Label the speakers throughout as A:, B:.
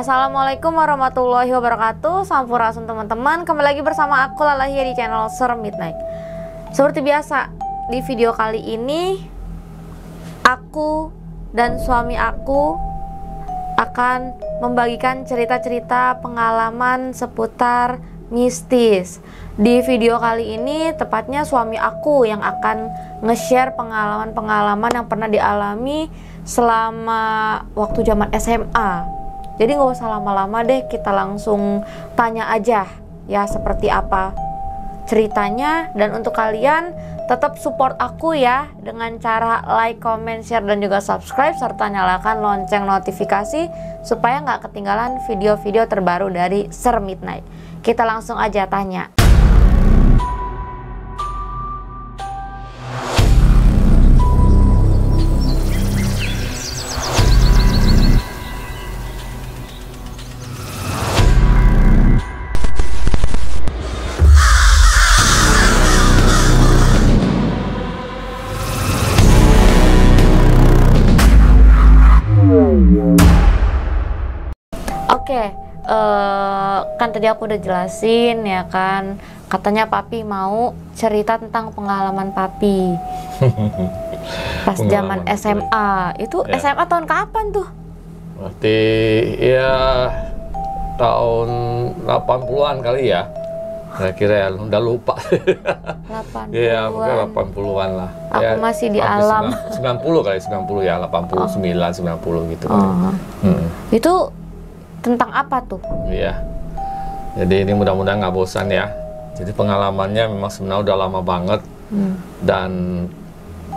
A: Assalamualaikum warahmatullahi wabarakatuh. Sampurasun teman-teman. Kembali lagi bersama aku Lalahia di channel Serem Midnight. Seperti biasa, di video kali ini aku dan suami aku akan membagikan cerita-cerita pengalaman seputar mistis. Di video kali ini tepatnya suami aku yang akan nge-share pengalaman-pengalaman yang pernah dialami selama waktu zaman SMA. Jadi nggak usah lama-lama deh, kita langsung tanya aja ya seperti apa ceritanya. Dan untuk kalian tetap support aku ya dengan cara like, comment, share, dan juga subscribe, serta nyalakan lonceng notifikasi supaya nggak ketinggalan video-video terbaru dari Serem Midnight. Kita langsung aja tanya. Oke, kan tadi aku udah jelasin ya kan, katanya papi mau cerita tentang pengalaman papi pas zaman SMA. Itu ya. SMA tahun kapan tuh?
B: Berarti ya tahun 80-an kali ya. Kira-kira ya, udah lupa.
A: 80-an.
B: Iya, mungkin 80-an lah.
A: Aku ya, masih di alam.
B: 90 kali, 90 ya, 89, 90 gitu.
A: Itu tentang apa tuh?
B: Iya. Jadi ini mudah-mudahan nggak bosan ya. Jadi pengalamannya memang sebenarnya udah lama banget. Dan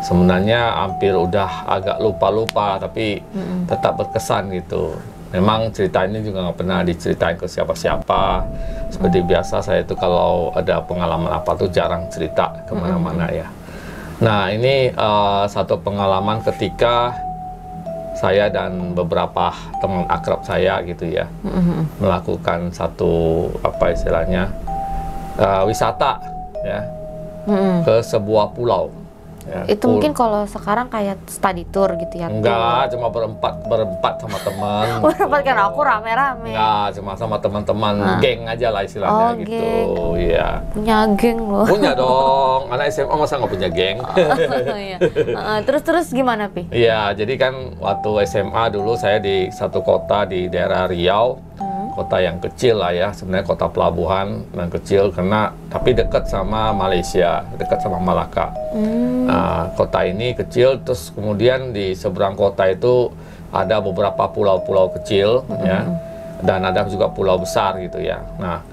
B: sebenarnya hampir udah agak lupa-lupa, tapi tetap berkesan gitu. Memang cerita ini juga nggak pernah diceritain ke siapa-siapa. Seperti biasa saya itu kalau ada pengalaman apa tuh jarang cerita kemana-mana ya. Nah ini satu pengalaman ketika saya dan beberapa teman akrab saya gitu ya melakukan satu apa istilahnya wisata ya ke sebuah pulau. Ya,
A: itu mungkin kalau sekarang kayak study tour gitu ya?
B: Enggak, cuma berempat sama teman.
A: Berempat kan aku rame-rame.
B: Enggak, cuma sama teman-teman geng aja lah istilahnya gitu. Iya.
A: Punya geng loh.
B: Punya dong. Anak SMA masa nggak punya geng?
A: Iya. Terus gimana Pi?
B: Iya, jadi kan waktu SMA dulu saya di satu kota di daerah Riau. Kota yang kecil lah ya, sebenarnya kota pelabuhan yang kecil karena tapi dekat sama Malaysia, dekat sama Malaka. Nah, kota ini kecil, terus kemudian di seberang kota itu ada beberapa pulau-pulau kecil ya, dan ada juga pulau besar gitu ya. Nah,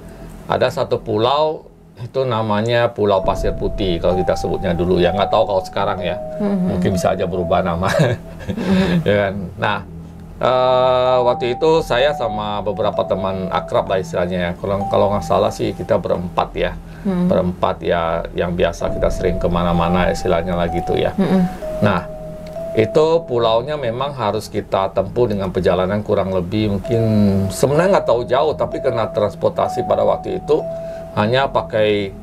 B: ada satu pulau itu namanya Pulau Pasir Putih kalau kita sebutnya dulu ya, nggak tahu kalau sekarang ya, mungkin bisa aja berubah nama. Ya kan? Nah, waktu itu saya sama beberapa teman akrab lah istilahnya ya. Kalau nggak salah sih kita berempat ya. Berempat ya, yang biasa kita sering kemana-mana istilahnya lah gitu ya. Nah, itu pulaunya memang harus kita tempuh dengan perjalanan kurang lebih mungkin sebenarnya nggak tahu jauh, tapi karena transportasi pada waktu itu hanya pakai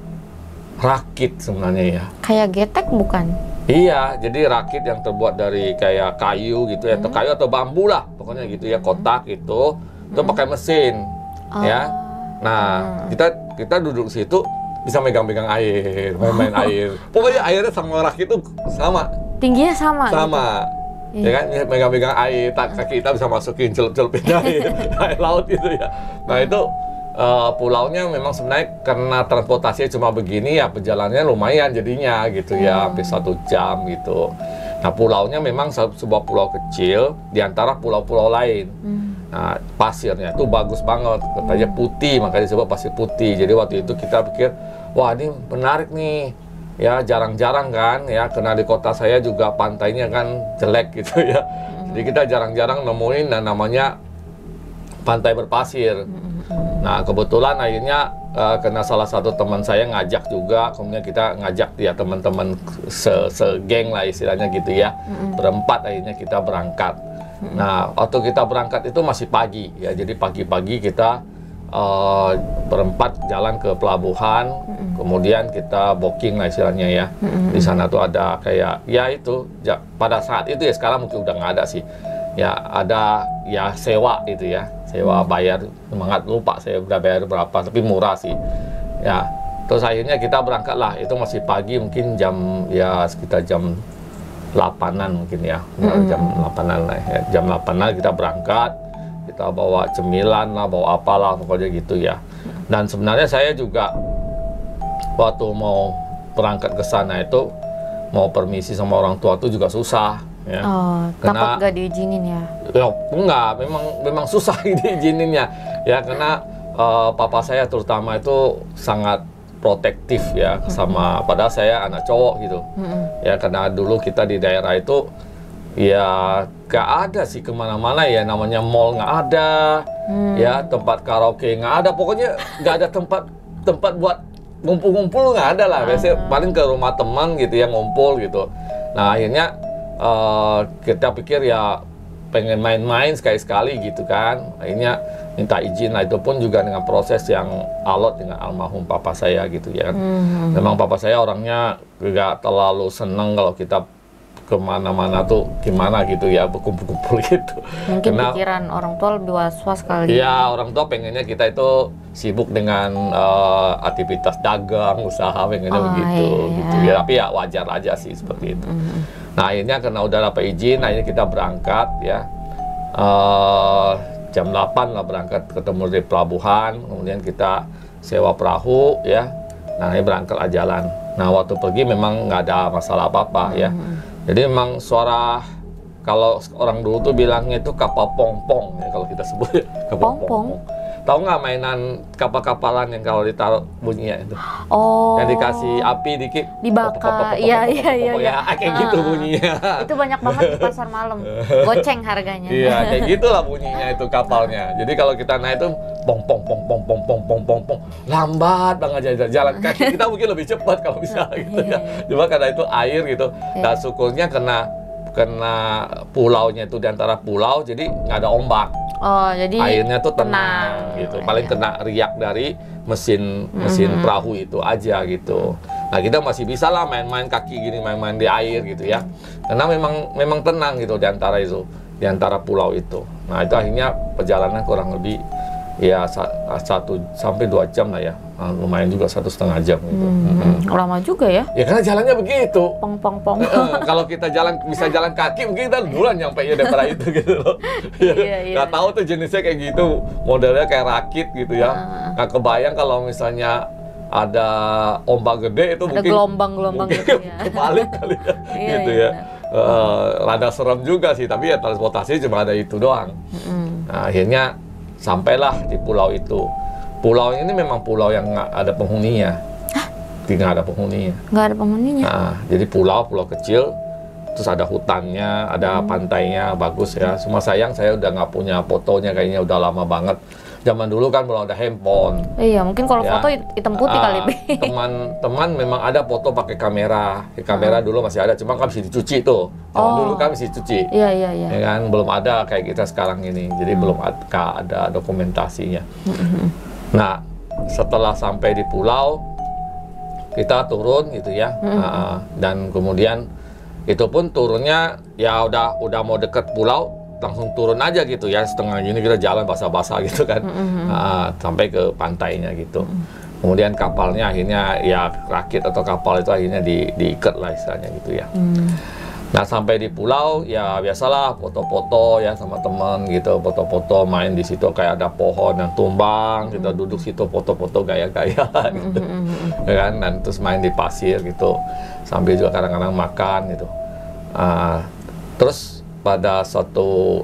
B: rakit sebenarnya ya.
A: Kayak getek bukan?
B: Iya, jadi rakit yang terbuat dari kayak kayu gitu ya, atau kayu atau bambu lah, pokoknya gitu ya, kotak gitu, itu pakai mesin, ya. Nah, kita duduk situ bisa megang-megang air, main-main air. Pokoknya airnya sama rakit itu sama.
A: Tingginya sama.
B: Sama, gitu. Ya kan, megang-megang air, kaki kita bisa masukin celup-celupin air laut gitu ya. Nah itu. Pulaunya memang sebenarnya karena transportasinya cuma begini ya, perjalanannya lumayan jadinya gitu ya, hampir 1 jam gitu. Nah pulaunya memang sebuah pulau kecil di antara pulau-pulau lain. Nah pasirnya tuh bagus banget, katanya putih, makanya disebut pasir putih. Jadi waktu itu kita pikir, wah ini menarik nih ya, jarang-jarang kan ya, karena di kota saya juga pantainya kan jelek gitu ya. Jadi kita jarang-jarang nemuin dan namanya pantai berpasir. Nah kebetulan akhirnya karena salah satu teman saya ngajak juga, kemudian kita ngajak ya teman-teman segeng lah istilahnya gitu ya, berempat akhirnya kita berangkat. Nah waktu kita berangkat itu masih pagi ya, jadi pagi-pagi kita berempat jalan ke pelabuhan, kemudian kita booking lah istilahnya ya. Di sana tuh ada kayak ya itu pada saat itu ya, sekarang mungkin udah nggak ada sih ya, ada ya sewa itu ya, sewa bayar semangat, lupa saya udah bayar berapa, tapi murah sih ya. Terus akhirnya kita berangkat lah, itu masih pagi, mungkin jam ya sekitar jam 8-an mungkin ya, jam 8-an lah ya. Jam 8-an kita berangkat, kita bawa cemilan lah, bawa apalah pokoknya gitu ya. Dan sebenarnya saya juga waktu mau berangkat ke sana itu mau permisi sama orang tua tuh juga susah ya.
A: Takut gak diizinin ya?
B: Ya enggak, memang susah diizininnya ya, karena papa saya terutama itu sangat protektif ya sama, padahal saya anak cowok gitu ya, karena dulu kita di daerah itu ya gak ada sih kemana-mana ya, namanya mall nggak ada ya, tempat karaoke nggak ada, pokoknya nggak ada tempat buat ngumpul-ngumpul, nggak ada lah. Biasanya paling ke rumah teman gitu ya, ngumpul gitu. Nah akhirnya kita pikir ya pengen main-main sekali-sekali gitu kan, akhirnya minta izin. Nah itu pun juga dengan proses yang alot dengan almarhum papa saya gitu ya kan. Memang papa saya orangnya gak terlalu seneng kalau kita kemana-mana tuh gimana gitu ya, berkumpul-kumpul gitu.
A: Mungkin pikiran orang tua lebih was-was kali.
B: Iya, orang tua pengennya kita itu sibuk dengan aktivitas dagang, usaha, pengennya begitu gitu ya. Tapi ya wajar aja sih seperti itu. Nah akhirnya karena udah dapat izin, akhirnya kita berangkat ya. Jam 8 lah berangkat, ketemu di pelabuhan, kemudian kita sewa perahu ya. Nah ini berangkat jalan. Nah waktu pergi memang nggak ada masalah apa-apa ya. Jadi memang suara, kalau orang dulu tuh bilangnya itu kapal pong-pong ya, kalau kita sebut kapal pong-pong. Tahu nggak mainan kapal-kapalan yang kalau ditaruh bunyinya itu? Yang dikasih api dikit
A: dibakar. Iya.
B: Kayak gitu bunyinya.
A: Itu banyak banget di pasar malam. Goceng harganya.
B: Iya, kayak gitulah bunyinya itu kapalnya. Jadi kalau kita naik itu pong pong pong pong pong pong pong pong pong, lambat banget jalan kaki kita mungkin lebih cepat kalau bisa gitu ya. Cuma karena itu air gitu. Dan syukurnya kena pulaunya itu di antara pulau, jadi nggak ada ombak.
A: Jadi
B: airnya tuh tenang gitu. Paling kena riak dari mesin perahu itu aja gitu. Nah kita masih bisa lah main-main kaki gini, main-main di air gitu ya. Karena memang tenang gitu di antara pulau itu. Nah itu akhirnya perjalanan kurang lebih ya 1 sampai 2 jam lah ya. Lumayan juga 1,5 jam gitu.
A: Lama juga ya?
B: Ya karena jalannya begitu.
A: Pong pong pong.
B: Kalau kita bisa jalan kaki mungkin kita duluan nyampe ya daripada itu gitu loh. Nggak tahu tuh jenisnya kayak gitu, modelnya kayak rakit gitu ya. Nggak kebayang kalau misalnya ada ombak gede itu,
A: ada
B: mungkin
A: gelombang-gelombang gitu ya.
B: kebalik kali ya. Gitu ya. Rada serem juga sih, tapi ya transportasi cuma ada itu doang. Nah, akhirnya sampailah di pulau itu. Pulau ini memang pulau yang nggak ada penghuninya. Tidak ada penghuninya.
A: Nggak ada penghuninya?
B: Nah, jadi pulau kecil, terus ada hutannya, ada pantainya, bagus ya. Cuma sayang saya udah nggak punya fotonya, kayaknya udah lama banget. Zaman dulu kan belum ada handphone.
A: Iya, mungkin kalau foto hitam putih kali.
B: Teman-teman memang ada foto pakai kamera. Kamera dulu masih ada, cuma kan mesti dicuci tuh. Zaman dulu kan mesti dicuci.
A: Iya.
B: Ya kan, belum ada kayak kita sekarang ini. Jadi belum ada dokumentasinya. Nah, setelah sampai di pulau, kita turun gitu ya. Dan kemudian itu pun turunnya ya udah mau deket pulau, langsung turun aja gitu ya, setengah gini kita jalan basah-basah gitu kan, sampai ke pantainya gitu. Kemudian kapalnya akhirnya ya rakit atau kapal itu akhirnya diikat lah istilahnya gitu ya. Nah sampai di pulau ya biasalah foto-foto ya sama teman gitu, foto-foto main di situ, kayak ada pohon yang tumbang, kita duduk situ foto-foto gaya-gaya gitu, ya kan, dan terus main di pasir gitu, sambil juga kadang-kadang makan gitu. Terus pada suatu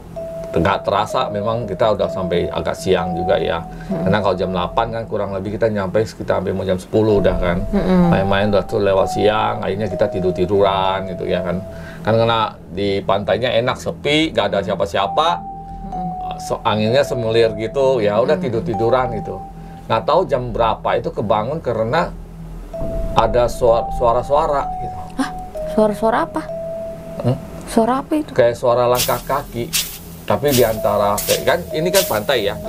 B: nggak terasa memang kita udah sampai agak siang juga ya, karena kalau jam 8 kan kurang lebih kita nyampe sekitar sampai mau jam 10 udah kan, main-main udah tuh lewat siang, akhirnya kita tidur-tiduran gitu ya kan karena di pantainya enak, sepi, nggak ada siapa-siapa, anginnya semelir gitu, ya udah tidur-tiduran gitu. Nggak tahu jam berapa itu kebangun karena ada suara-suara gitu.
A: Hah? Suara-suara apa? Suara apa itu?
B: Kayak suara langkah kaki, tapi di antara kan ini kan pantai ya,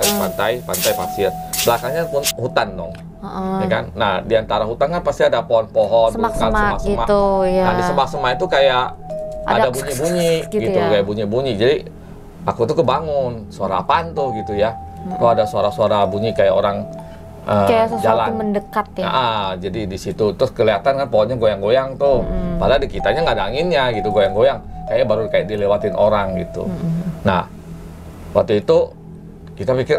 B: pantai pasir, belakangnya pun hutan dong, ya kan. Nah di antara hutan kan pasti ada pohon-pohon,
A: semak-semak gitu ya.
B: Nah di semak-semak itu kayak ada bunyi-bunyi gitu, kayak bunyi-bunyi. Jadi aku tuh kebangun, suara apaan tuh gitu ya. Kok ada suara-suara bunyi kayak orang
A: kayak sesuatu
B: jalan
A: mendekat ya.
B: Jadi di situ terus kelihatan kan pohonnya goyang-goyang tuh. Padahal di kitanya nggak ada anginnya gitu, goyang-goyang. Kayaknya baru kayak dilewatin orang gitu. Nah, waktu itu kita pikir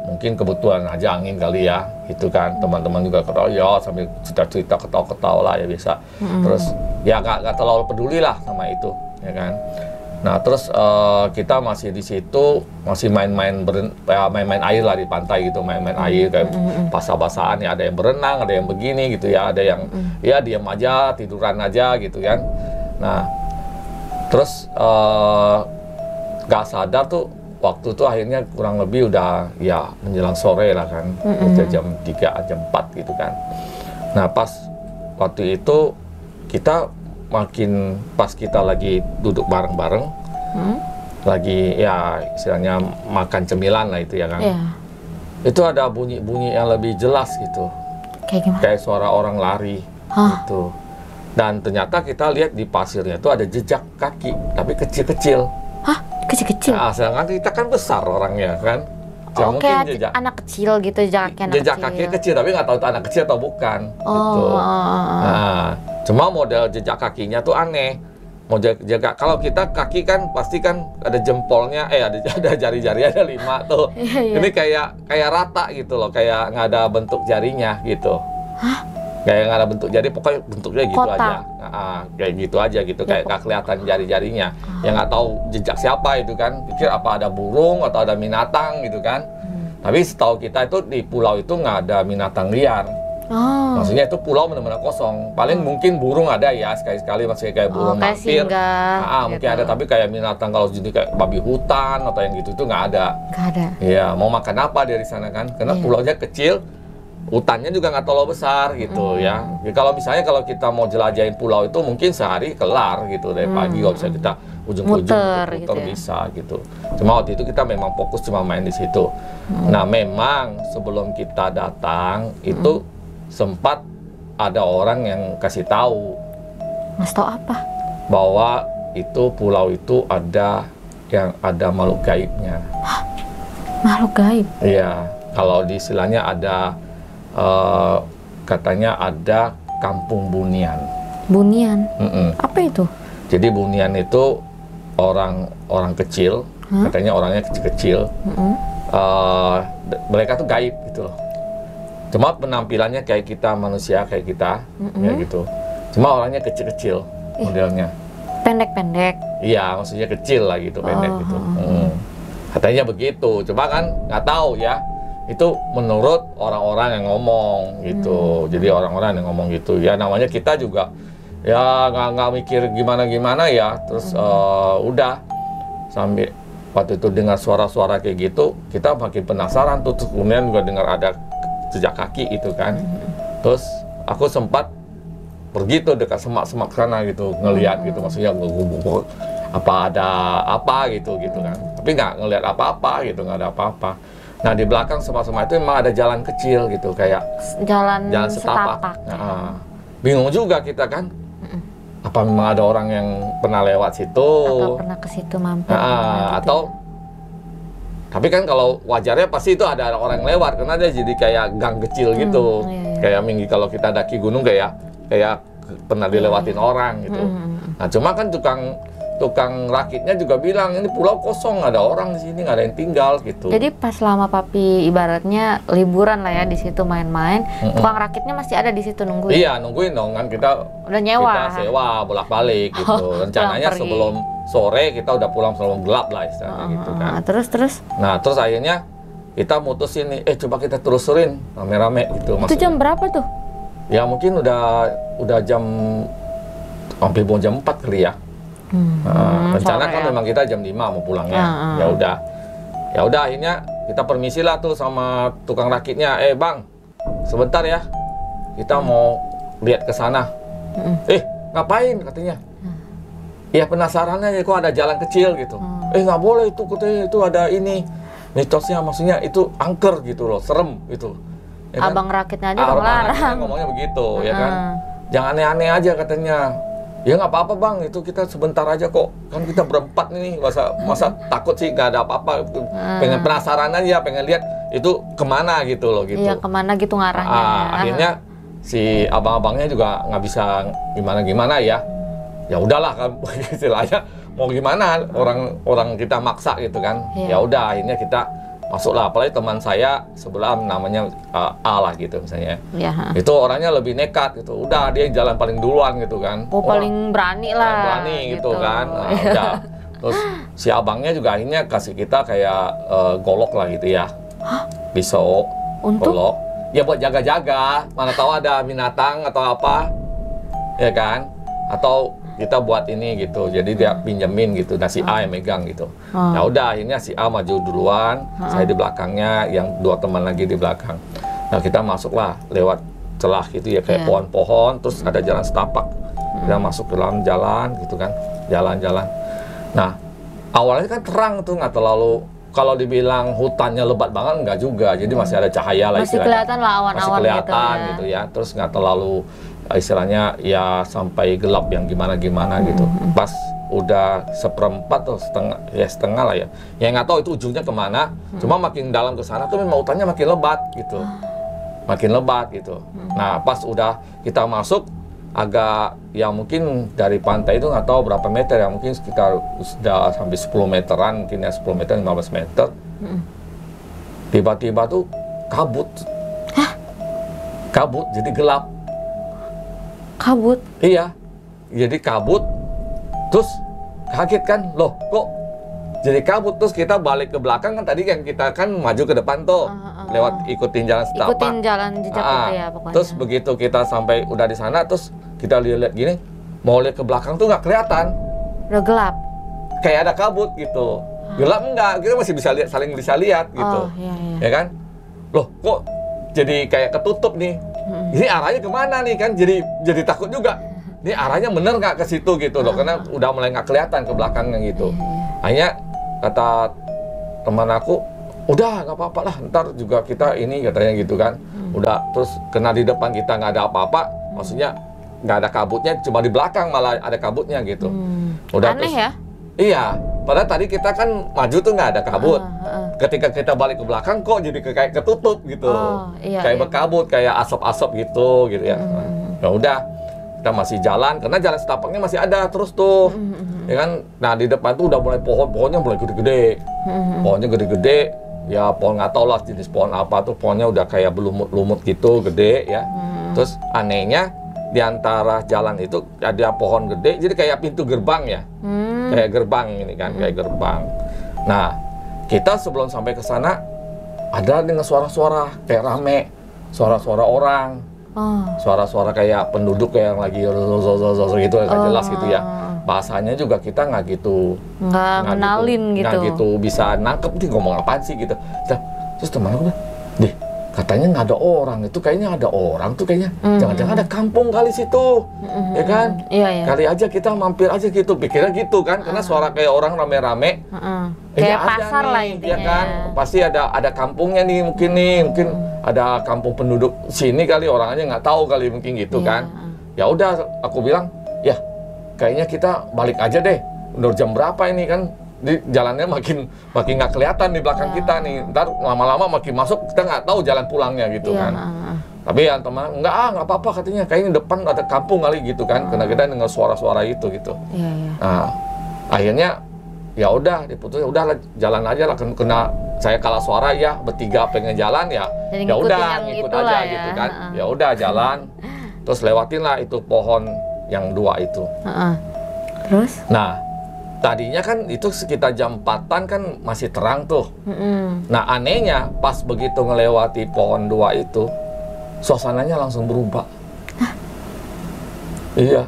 B: mungkin kebetulan aja angin kali ya, gitu kan. Teman-teman juga keroyok sambil cerita-cerita, ketawa-ketawa lah ya biasa. Terus ya nggak terlalu peduli lah sama itu, ya kan. Nah terus kita masih di situ masih main-main air lah di pantai gitu, main-main air kayak basah-basahan ya, ada yang berenang, ada yang begini gitu ya, ada yang ya diam aja, tiduran aja gitu kan. Nah terus gak sadar tuh waktu tuh akhirnya kurang lebih udah ya menjelang sore lah kan, udah jam 3, jam 4 gitu kan. Nah pas waktu itu kita pas kita lagi duduk bareng-bareng, lagi ya istilahnya makan cemilan lah itu ya kan. Itu ada bunyi-bunyi yang lebih jelas gitu.
A: Kayak gimana?
B: Kayak suara orang lari gitu. Dan ternyata kita lihat di pasirnya itu ada jejak kaki, tapi kecil-kecil.
A: Hah? Kecil-kecil?
B: Nah, sedangkan kita kan besar orangnya kan.
A: Kayak anak kecil gitu, jejak kaki
B: kecil, tapi nggak tahu itu anak kecil atau bukan. Gitu. Nah, cuma model jejak kakinya tuh aneh. Model kalau kita kaki kan pasti kan ada jempolnya, ada jari-jari ada 5 tuh. Ini kayak rata gitu loh, kayak nggak ada bentuk jarinya gitu.
A: Hah?
B: Kayak nggak ada bentuk jari, pokoknya bentuknya gitu
A: Kotak.
B: aja. Kayak gitu aja gitu, kayak nggak kelihatan jari-jarinya. Yang nggak tahu jejak siapa itu kan, pikir apa ada burung atau ada binatang gitu kan. Tapi setahu kita itu di pulau itu nggak ada binatang liar. Maksudnya itu pulau benar-benar kosong. Paling mungkin burung ada ya, sekali-sekali masih kayak burung mampir. Mungkin gitu. Ada, tapi kayak binatang kalau jadi kayak babi hutan atau yang gitu itu nggak ada.
A: Nggak ada.
B: Iya, mau makan apa dari sana kan? Karena pulaunya kecil, hutannya juga nggak terlalu besar gitu ya. Jadi kalau misalnya kalau kita mau jelajahin pulau itu mungkin sehari kelar gitu, dari pagi kalau bisa kita ujung-ujung muter gitu ya. Bisa gitu. Cuma waktu itu kita memang fokus cuma main di situ. Nah memang sebelum kita datang itu sempat ada orang yang kasih tahu.
A: Mas tahu apa?
B: Bahwa itu pulau itu ada makhluk gaibnya.
A: Hah? Makhluk gaib?
B: Iya, kalau di istilahnya ada katanya ada kampung Bunian.
A: Bunian? Apa itu?
B: Jadi Bunian itu orang kecil, katanya orangnya kecil-kecil. Mereka tuh gaib gitu loh. Cuma penampilannya kayak kita manusia, kayak kita, ya gitu. Cuma orangnya kecil-kecil modelnya.
A: Pendek-pendek?
B: Iya, maksudnya kecil lah gitu, pendek gitu. Katanya begitu, cuma kan nggak tahu ya. Itu menurut orang-orang yang ngomong gitu. Jadi orang-orang yang ngomong gitu ya, namanya kita juga ya nggak mikir gimana ya. Terus udah sampai waktu itu dengar suara-suara kayak gitu, kita makin penasaran tuh. Terus kemudian juga dengar ada jejak kaki itu kan. Terus aku sempat pergi tuh dekat semak-semak sana gitu, ngelihat gitu, maksudnya apa ada apa gitu kan. Tapi nggak ngelihat apa-apa gitu, nggak ada apa-apa. Nah di belakang semak-semak itu memang ada jalan kecil gitu, kayak jalan setapak. Nah, bingung juga kita kan. Apa memang ada orang yang pernah lewat situ?
A: Atau pernah ke situ mampir?
B: Atau tapi kan kalau wajarnya pasti itu ada orang yang lewat, karena dia jadi kayak gang kecil gitu. Kayak minggu kalau kita daki gunung kayak pernah dilewatin orang gitu. Nah cuma kan tukang rakitnya juga bilang ini pulau kosong, nggak ada orang di sini, nggak ada yang tinggal gitu.
A: Jadi pas lama papi ibaratnya liburan lah ya di situ main-main, tukang rakitnya masih ada di situ nungguin?
B: Iya nungguin dong kan, kita
A: udah nyewa,
B: kita sewa bolak-balik gitu. Rencananya sebelum sore kita udah pulang sebelum gelap lah istilahnya gitu kan.
A: Terus? Nah
B: terus akhirnya kita mutusin nih, coba kita telusurin rame-rame gitu.
A: Itu jam berapa tuh?
B: Ya mungkin udah jam hampir mau jam 4 kali ya. Rencana kan memang kita jam 5 mau pulangnya. Ya udah akhirnya kita permisi lah tuh sama tukang rakitnya. Bang, sebentar ya, kita mau lihat ke sana. Ngapain katanya? Ya penasaran aja kok ada jalan kecil gitu. Nggak boleh itu, katanya itu ada ini mitosnya, maksudnya itu angker gitu loh, serem gitu. Ya kan?
A: Abang rakitnya aja udah melarang.
B: Ngomongnya begitu ya kan. Jangan aneh-aneh aja katanya. Ya nggak apa-apa bang, itu kita sebentar aja kok. Kan kita berempat nih, masa takut sih, nggak ada apa-apa. Pengen penasaran aja, pengen lihat itu kemana gitu loh gitu.
A: Iya, kemana gitu ngarahnya.
B: Akhirnya si abang-abangnya juga nggak bisa gimana-gimana ya. Ya udahlah kan, istilahnya mau gimana, orang kita maksa gitu kan.
A: Iya.
B: Ya udah, akhirnya kita masuklah. Apalagi teman saya sebelah namanya A lah gitu misalnya.
A: Iya.
B: Itu orangnya lebih nekat gitu. Udah dia jalan paling duluan gitu kan.
A: Oh, paling berani lah.
B: Paling berani gitu kan. Nah, udah. Terus si abangnya juga akhirnya kasih kita kayak golok lah gitu ya. Pisau,
A: Untuk?
B: golok. Ya buat jaga-jaga. Mana tahu ada binatang atau apa. Ya kan? Atau kita buat ini gitu, jadi dia pinjemin gitu, nah si A yang megang gitu. Ya udah, akhirnya si A maju duluan, saya di belakangnya, yang dua teman lagi di belakang. Nah kita masuklah lewat celah gitu ya, kayak pohon-pohon, terus ada jalan setapak. Kita masuk ke dalam jalan gitu kan, jalan-jalan. Nah awalnya kan terang tuh, nggak terlalu, kalau dibilang hutannya lebat banget nggak juga, jadi masih ada cahaya lah
A: Masih
B: istilahnya.
A: kelihatan lah awan-awan
B: Masih kelihatan gitu ya, terus nggak terlalu istilahnya ya sampai gelap yang gimana-gimana gitu. Pas udah seperempat atau setengah lah ya. Ya nggak tahu itu ujungnya kemana. Cuma makin dalam ke sana tuh memang hutannya makin lebat gitu. Makin lebat gitu. Nah pas udah kita masuk agak ya mungkin dari pantai itu nggak tahu berapa meter ya, mungkin sekitar sudah sampai 10 meteran mungkin ya, 10 meter 15 meter. Tiba-tiba tuh kabut. Kabut jadi gelap.
A: Kabut.
B: Iya, jadi kabut, terus kaget kan, loh kok jadi kabut, terus kita balik ke belakang kan tadi kan kita kan maju ke depan tuh, lewat ikutin jalan setapak.
A: Ikutin jalan jejak itu ya pokoknya.
B: Terus begitu kita sampai udah di sana, terus kita lihat gini, mau lihat ke belakang tuh nggak kelihatan.
A: Udah gelap.
B: Kayak ada kabut gitu. Gelap enggak, kita masih bisa lihat, saling bisa lihat gitu.
A: Oh, iya, iya.
B: Ya kan? Loh kok jadi kayak ketutup nih? Ini arahnya kemana nih kan? Jadi takut juga. Ini arahnya bener nggak ke situ gitu loh? Karena udah mulai nggak kelihatan ke belakangnya gitu. Akhirnya kata teman aku, udah nggak apa-apa lah, ntar juga kita ini katanya gitu kan. Udah, terus kena di depan kita nggak ada apa-apa, maksudnya nggak ada kabutnya, cuma di belakang malah ada kabutnya gitu. Udah.
A: Aneh
B: terus,
A: ya?
B: Iya, padahal tadi kita kan maju tuh nggak ada kabut. Ketika kita balik ke belakang kok jadi kayak ketutup gitu.
A: Iya,
B: Kayak
A: iya.
B: berkabut, kayak asap-asap gitu ya. Ya udah, kita masih jalan karena jalan setapaknya masih ada terus tuh. Ya kan? Nah, di depan tuh udah mulai pohonnya mulai gede-gede. Pohonnya gede-gede. Ya pohon nggak tahu lah jenis pohon apa tuh, pohonnya udah kayak berlumut-lumut gitu, gede ya. Terus anehnya di antara jalan itu ada pohon gede, jadi kayak pintu gerbang ya. Kayak gerbang ini kan, kayak gerbang. Nah, kita sebelum sampai ke sana ada dengan suara-suara kayak rame, suara-suara orang, suara-suara kayak penduduk yang lagi gitu, nggak jelas gitu ya. Bahasanya juga kita nggak gitu,
A: Nggak kenalin gitu.
B: nggak gitu bisa nangkep nih ngomong apaan sih gitu. Terus teman aku bilang, deh katanya nggak ada orang, itu kayaknya ada orang tuh kayaknya, jangan-jangan ada kampung kali situ, ya kan?
A: Iya, iya.
B: Kali aja kita mampir aja gitu, pikirnya gitu kan, karena suara kayak orang rame-rame.
A: Kayak
B: ada
A: pasar
B: nih,
A: lah intinya.
B: ya kan? Pasti ada kampungnya nih, mungkin ada kampung penduduk sini kali, orang aja nggak tahu kali mungkin gitu kan. Ya udah, aku bilang, ya kayaknya kita balik aja deh. Udah jam berapa ini kan? Di jalannya makin nggak kelihatan di belakang kita nih. Ntar lama-lama makin masuk, kita nggak tahu jalan pulangnya gitu kan. Tapi ya teman, nggak apa-apa katanya, kayaknya depan ada kampung kali gitu kan. Karena kita dengar suara-suara itu gitu. Nah, akhirnya ya udah diputus, udah jalan aja lah, kena saya kalah suara ya, bertiga pengen jalan ya. Ya udah ngikut aja
A: ya.
B: gitu kan. Ya udah jalan. Terus lewatin lah itu pohon yang dua itu.
A: Terus?
B: Nah, tadinya kan itu sekitar jam 4-an kan masih terang tuh. Nah, anehnya pas begitu ngelewati pohon dua itu, suasananya langsung berubah. Iya.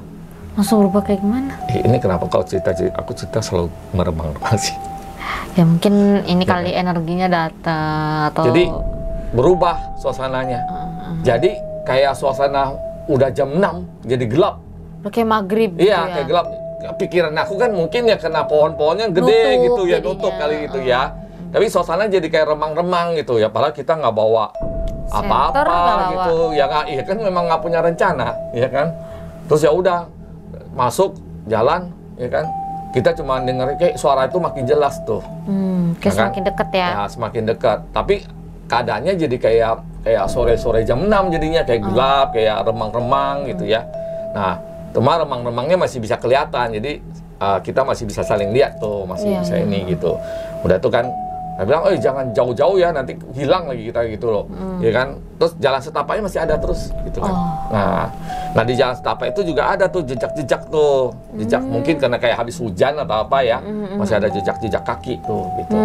A: Langsung berubah kayak gimana?
B: Ini kenapa kalau aku cerita selalu meremang-remang sih.
A: Ya mungkin ini kali energinya datang atau...
B: Jadi berubah suasananya. Jadi kayak suasana udah jam 6 jadi gelap.
A: Kayak maghrib
B: Iya,
A: gitu ya?
B: kayak gelap. Pikiran aku kan mungkin ya kena pohon-pohonnya gede
A: Nutup
B: gitu ya,
A: jadinya.
B: nutup kali gitu ya. Tapi suasana jadi kayak remang-remang gitu ya. Padahal kita nggak bawa apa-apa
A: nggak bawa.
B: gitu. Ya nggak, iya kan memang nggak punya rencana, ya kan. Terus ya udah masuk jalan, ya kan? Kita cuma denger kayak suara itu makin jelas tuh.
A: Kayak semakin deket ya.
B: Ya, semakin dekat. Tapi keadaannya jadi kayak sore-sore jam 6 jadinya, kayak gelap, kayak remang-remang gitu ya. Nah, cuma remang-remangnya masih bisa kelihatan. Jadi kita masih bisa saling lihat tuh, masih bisa ini gitu. Udah tuh kan, saya bilang, jangan jauh-jauh ya, nanti hilang lagi kita gitu loh, ya kan. Terus jalan setapaknya masih ada terus, gitu kan. Nah di jalan setapak itu juga ada tuh jejak-jejak tuh, jejak mungkin karena kayak habis hujan atau apa ya, masih ada jejak-jejak kaki tuh, gitu.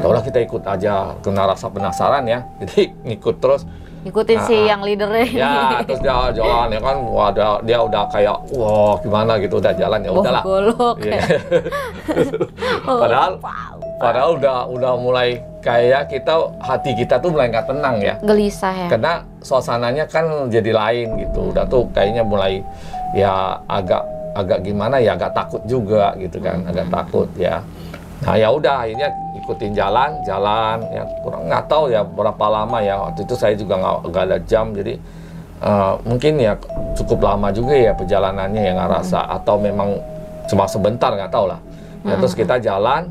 B: Udah kita ikut aja, kena rasa penasaran ya, jadi ngikut terus.
A: Ikutin si yang leadernya.
B: Ya, terus dia jalan ya kan, wah dia udah kayak wah gimana gitu, udah jalan ya udahlah.
A: Ya.
B: Padahal udah mulai kayak hati kita tuh mulai nggak tenang ya.
A: Gelisah ya.
B: Karena suasananya kan jadi lain gitu. Udah tuh kayaknya mulai ya agak gimana ya, agak takut juga gitu kan, agak takut ya. Nah ya udah akhirnya ikutin jalan ya, kurang nggak tahu ya berapa lama ya, waktu itu saya juga nggak ada jam, jadi mungkin ya cukup lama juga ya perjalanannya ya, nggak rasa, atau memang cuma sebentar nggak tahu lah ya. Terus kita jalan,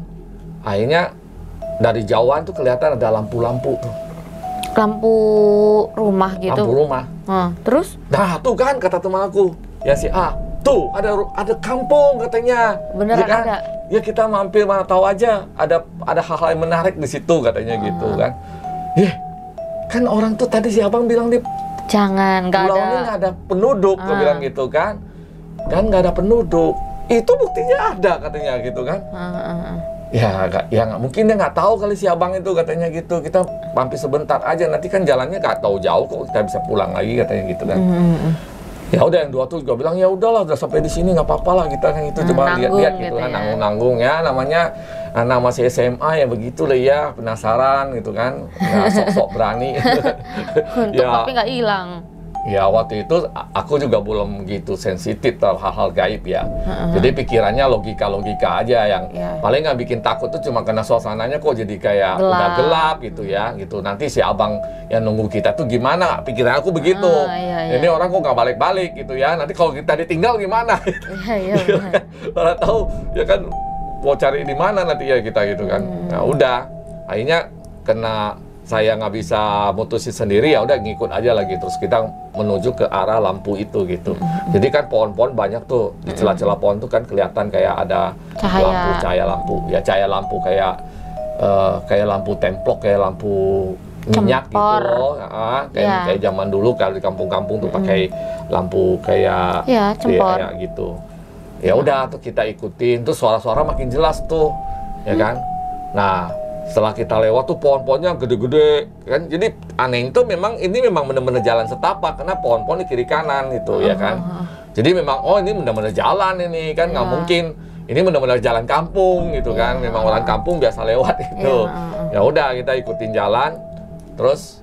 B: akhirnya dari jauhan tuh kelihatan ada lampu-lampu tuh,
A: lampu rumah gitu.
B: Lampu rumah.
A: Terus?
B: Nah tuh kan kata teman aku ya, si A, tuh ada kampung katanya.
A: Beneran
B: ya kan?
A: ada?
B: Ya kita mampir, mana tahu aja ada hal-hal yang menarik di situ katanya gitu kan. Kan orang tuh tadi si abang bilang di
A: jangan, nggak ada.
B: Pulau ini nggak ada penduduk, dia bilang gitu kan. Kan nggak ada penduduk. Itu buktinya ada katanya gitu kan. Ya nggak mungkin, dia nggak tahu kali si abang itu katanya gitu. Kita mampir sebentar aja, nanti kan jalannya nggak tahu jauh kok, kita bisa pulang lagi katanya gitu kan. Ya udah, yang dua tuh juga bilang ya udahlah, udah sampai di sini nggak apa-apa lah, kita kan itu coba lihat-lihat gitu kan, nanggung-nanggung ya, namanya anak masih SMA ya begitu lah ya, penasaran gitu kan, nggak sok-sok berani.
A: Tapi nggak hilang.
B: Ya waktu itu aku juga belum gitu sensitif terhadap hal-hal gaib ya. Jadi pikirannya logika-logika aja, yang paling nggak bikin takut tuh cuma karena suasananya kok jadi kayak udah gelap gitu ya, gitu. Nanti si abang yang nunggu kita tuh gimana, pikiran aku begitu. Ini orang kok nggak balik-balik gitu ya, nanti kalau kita ditinggal gimana? Orang tahu ya kan, mau cari di mana nanti ya kita gitu kan. Nah udah, akhirnya kena saya nggak bisa mutusin sendiri, ya udah ngikut aja lagi, terus kita menuju ke arah lampu itu gitu. Jadi kan pohon-pohon banyak tuh, di celah-celah pohon tuh kan kelihatan kayak ada cahaya lampu kayak lampu templok, kayak lampu minyak
A: Cempor.
B: gitu loh. Kayak zaman dulu kalau di kampung-kampung tuh pakai lampu kayak
A: cempor
B: ya, gitu. Ya udah tuh kita ikutin, tuh suara-suara makin jelas tuh, ya kan. Nah setelah kita lewat tuh pohon-pohonnya gede-gede kan, jadi aneh itu memang benar-benar jalan setapak, karena pohon-pohon di kiri kanan itu ya kan. Jadi memang ini benar-benar jalan ini kan, nggak mungkin ini benar-benar jalan kampung gitu kan, memang orang kampung biasa lewat itu. Ya udah kita ikutin jalan, terus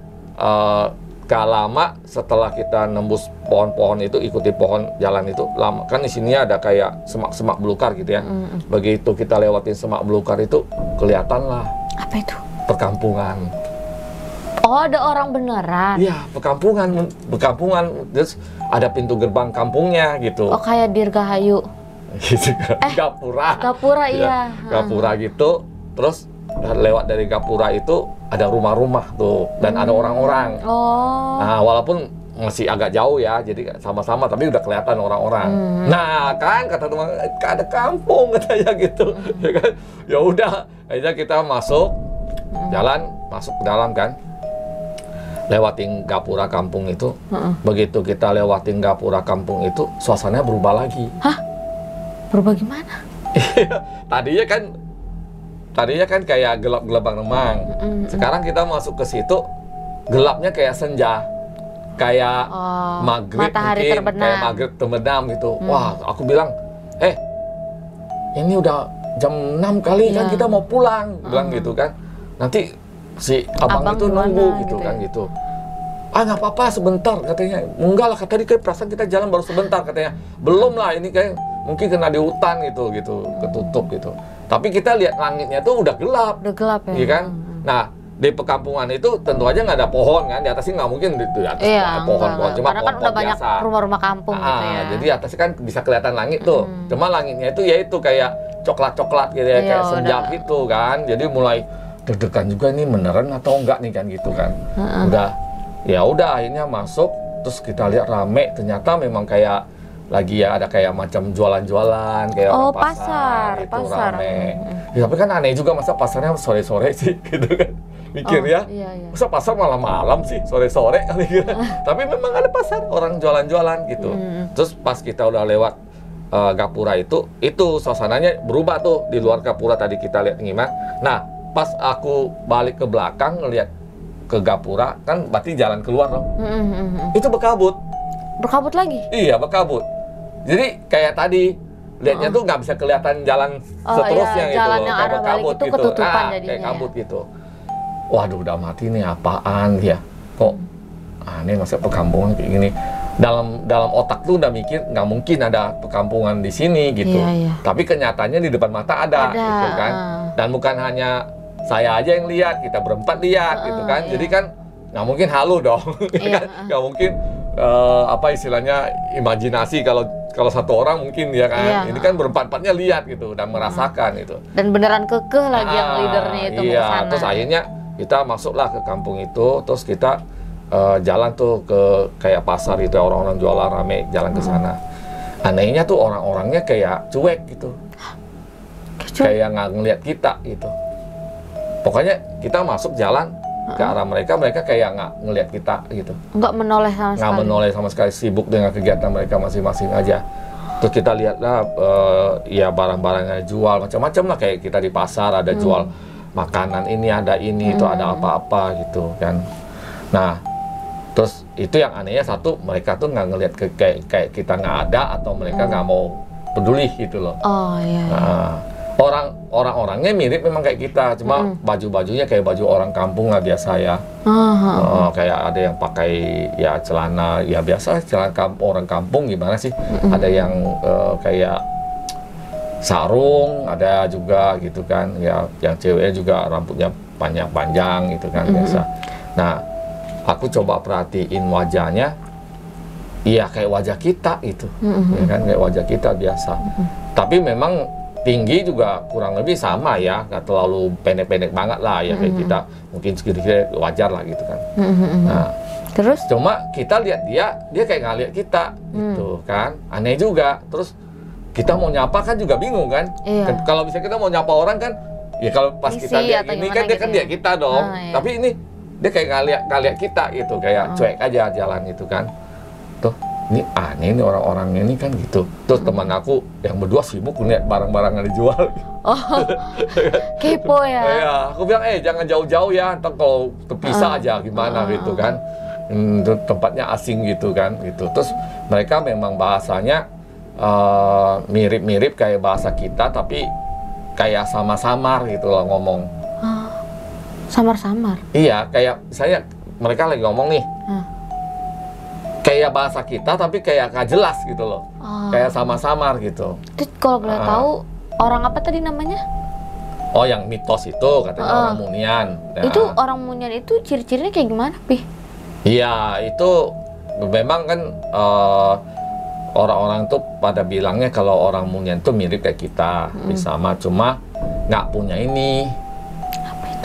B: gak lama setelah kita nembus pohon-pohon itu, ikuti pohon jalan itu, lama kan di sini ada kayak semak-semak belukar gitu ya. Begitu kita lewatin semak belukar itu, kelihatan lah.
A: Apa itu?
B: Perkampungan.
A: Oh, ada orang beneran?
B: Iya, perkampungan. Terus ada pintu gerbang kampungnya gitu.
A: Oh, kayak Dirgahayu.
B: Gitu kan. Gapura.
A: Iya.
B: Gapura gitu. Terus lewat dari Gapura itu ada rumah-rumah tuh, dan ada orang-orang. Nah, walaupun masih agak jauh ya, jadi sama-sama tapi udah kelihatan orang-orang. Nah kan kata teman, ada kampung katanya gitu. Ya kan, ya udah akhirnya kita masuk ke dalam kan, lewatin Gapura kampung itu. Begitu kita lewatin Gapura kampung itu, suasananya berubah lagi.
A: Hah? Berubah gimana?
B: Tadinya kan kayak gelap-gelap remang. Sekarang kita masuk ke situ, gelapnya kayak senja, kayak maghrib
A: matahari
B: mungkin,
A: terbenam.
B: kayak maghrib terbenam gitu. Wah, aku bilang, ini udah jam 6 kali kan, kita mau pulang, bilang gitu kan. Nanti si abang itu nunggu gitu kan gitu. Nggak apa-apa sebentar katanya. Enggak lah, tadi kayak perasaan kita jalan baru sebentar katanya. Belum lah, ini kayak mungkin kena di hutan gitu, ketutup gitu. Tapi kita lihat langitnya tuh udah gelap.
A: Udah gelap ya?
B: Iya kan? Nah, di perkampungan itu tentu aja nggak ada pohon kan, di atasnya nggak mungkin di atas pohon-pohon, cuma
A: karena kan udah
B: pohon-pohon
A: banyak
B: biasa.
A: rumah-rumah kampung gitu ya.
B: Jadi atasnya kan bisa kelihatan langit tuh, cuma langitnya itu ya itu kayak coklat-coklat gitu ya, kayak senja gitu kan. Jadi mulai deg-degan juga, ini beneran atau enggak nih kan gitu kan. Udah akhirnya masuk, terus kita lihat rame, ternyata memang kayak lagi ya ada kayak macam jualan-jualan kayak pasar gitu, rame. Ya, tapi kan aneh juga, masa pasarnya sore-sore sih gitu kan. Mikir masa pasar malam-malam sih, sore-sore kali gitu. Tapi memang ada pasar, orang jualan-jualan gitu. Terus pas kita udah lewat gapura itu suasananya berubah tuh. Di luar gapura tadi kita lihat gimana. Nah, pas aku balik ke belakang ngelihat ke gapura, kan berarti jalan keluar dong. Itu berkabut.
A: Berkabut lagi?
B: Iya, berkabut. Jadi kayak tadi lihatnya tuh nggak bisa kelihatan jalan seterusnya gitu loh, kayak berkabut gitu. Kayak kabut gitu. Waduh, udah mati nih, apaan ya? Kok aneh, masa perkampungan kayak gini? Dalam otak tuh udah mikir nggak mungkin ada perkampungan di sini gitu. Tapi kenyataannya di depan mata ada gitu kan. Dan bukan hanya saya aja yang lihat, kita berempat lihat gitu kan. Jadi kan nggak mungkin halu dong, kan? Nggak mungkin apa istilahnya imajinasi kalau satu orang mungkin ya kan. Ini kan berempat-empatnya lihat gitu dan merasakan itu. Dan
A: beneran kekeh lagi yang leadernya itu mau kesana.
B: Terus akhirnya kita masuklah ke kampung itu, terus kita jalan tuh ke kayak pasar itu, orang-orang jualan rame jalan ke sana. Anehnya tuh orang-orangnya kayak cuek gitu, kayak nggak ngeliat kita gitu. Pokoknya kita masuk jalan ke arah mereka kayak nggak ngeliat kita gitu.
A: Nggak menoleh sama sekali.
B: Nggak menoleh sama sekali, sibuk dengan kegiatan mereka masing-masing aja. Terus kita lihatlah ya barang-barangnya jual macam-macam lah, kayak kita di pasar ada jual makanan ini, ada ini, itu ada apa-apa gitu kan. Nah, terus itu yang anehnya satu, mereka tuh nggak ngelihat kayak kita nggak ada, atau mereka nggak mau peduli gitu loh. Nah, orang-orangnya mirip memang kayak kita, cuma baju-bajunya kayak baju orang kampung lah biasa ya. Kayak ada yang pakai ya celana ya biasa, celana orang kampung gimana sih. Ada yang kayak sarung, ada juga gitu kan, ya yang ceweknya juga rambutnya panjang gitu kan biasa. Nah, aku coba perhatiin wajahnya, iya kayak wajah kita itu, ya kan, kayak wajah kita biasa. Tapi memang tinggi juga kurang lebih sama ya, nggak terlalu pendek-pendek banget lah ya, kayak kita mungkin sedikit wajar lah gitu kan. Nah,
A: terus
B: cuma kita lihat dia kayak nggak lihat kita gitu kan, aneh juga. Terus kita mau nyapa kan juga bingung kan. Kalau misalnya kita mau nyapa orang kan, ya kalau pas kita lihat ini kan dia kan lihat kita dong. Tapi ini dia kayak nggak lihat kita gitu, kayak cuek aja jalan gitu kan. Tuh, ini aneh nih orang-orangnya ini kan gitu. Terus teman aku yang berdua sibuk ngeliat barang-barang yang dijual.
A: Kepo ya.
B: Iya, aku bilang jangan jauh-jauh ya, ntar kalau terpisah aja gimana gitu kan. Tempatnya asing gitu kan gitu. Terus mereka memang bahasanya mirip-mirip kayak bahasa kita, tapi kayak samar-samar gitu loh ngomong.
A: Samar-samar?
B: Iya, kayak misalnya mereka lagi ngomong nih, kayak bahasa kita tapi kayak gak jelas gitu loh. Kayak samar-samar gitu.
A: Itu kalau boleh tahu, orang apa tadi namanya?
B: Oh, yang mitos itu katanya orang Munian.
A: Itu orang Munian itu ciri-cirinya kayak gimana, Pi?
B: Iya, itu memang kan orang-orang tuh pada bilangnya kalau orang Munian tuh mirip kayak kita, sama, cuma nggak punya ini.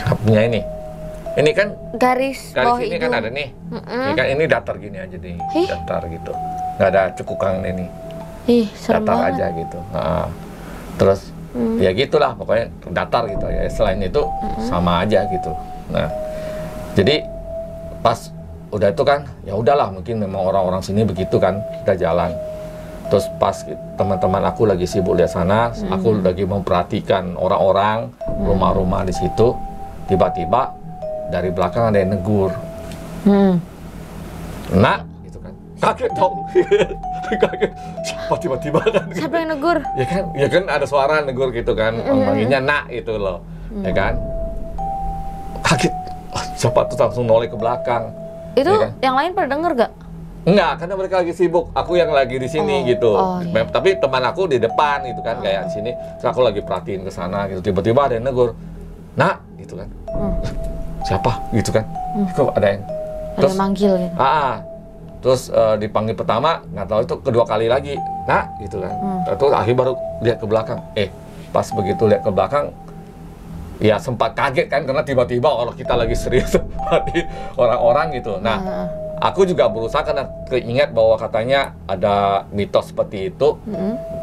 B: Nggak punya ini. Ini kan
A: garis
B: ini kan ada nih. Ini kan ini datar gini aja nih, datar gitu. Nggak ada cekukan ini.
A: Serem
B: datar
A: banget.
B: aja gitu. Terus ya gitulah pokoknya datar gitu ya. Selain itu sama aja gitu. Nah, jadi pas udah itu kan ya udahlah, mungkin memang orang-orang sini begitu kan, kita jalan. Terus pas teman-teman aku lagi sibuk lihat sana, aku lagi memperhatikan orang-orang, rumah-rumah di situ. Tiba-tiba dari belakang ada yang negur. Nak, gitu kan. Kaget dong. Kaget. Siapa tiba-tiba kan?
A: Siapa yang negur?
B: Ya kan ada suara negur gitu kan. Manggilnya nak itu loh. Ya kan? Kaget. Siapa tuh langsung noleh ke belakang.
A: Itu
B: ya kan?
A: yang lain pada denger gak?
B: Enggak, karena mereka lagi sibuk. Aku yang lagi di sini gitu. Iya. Tapi teman aku di depan gitu kan, kayak di sini. Terus aku lagi perhatiin ke sana gitu. Tiba-tiba ada yang negur, "Nak," gitu kan. siapa gitu kan, kok ada yang
A: Ada yang manggil gitu.
B: Terus dipanggil pertama, nggak tahu itu kedua kali lagi, nah gitu kan. Terus akhirnya baru lihat ke belakang, pas begitu lihat ke belakang, ya sempat kaget kan karena tiba-tiba orang kita lagi serius hati orang-orang gitu. Nah, aku juga berusaha karena keinget bahwa katanya ada mitos seperti itu.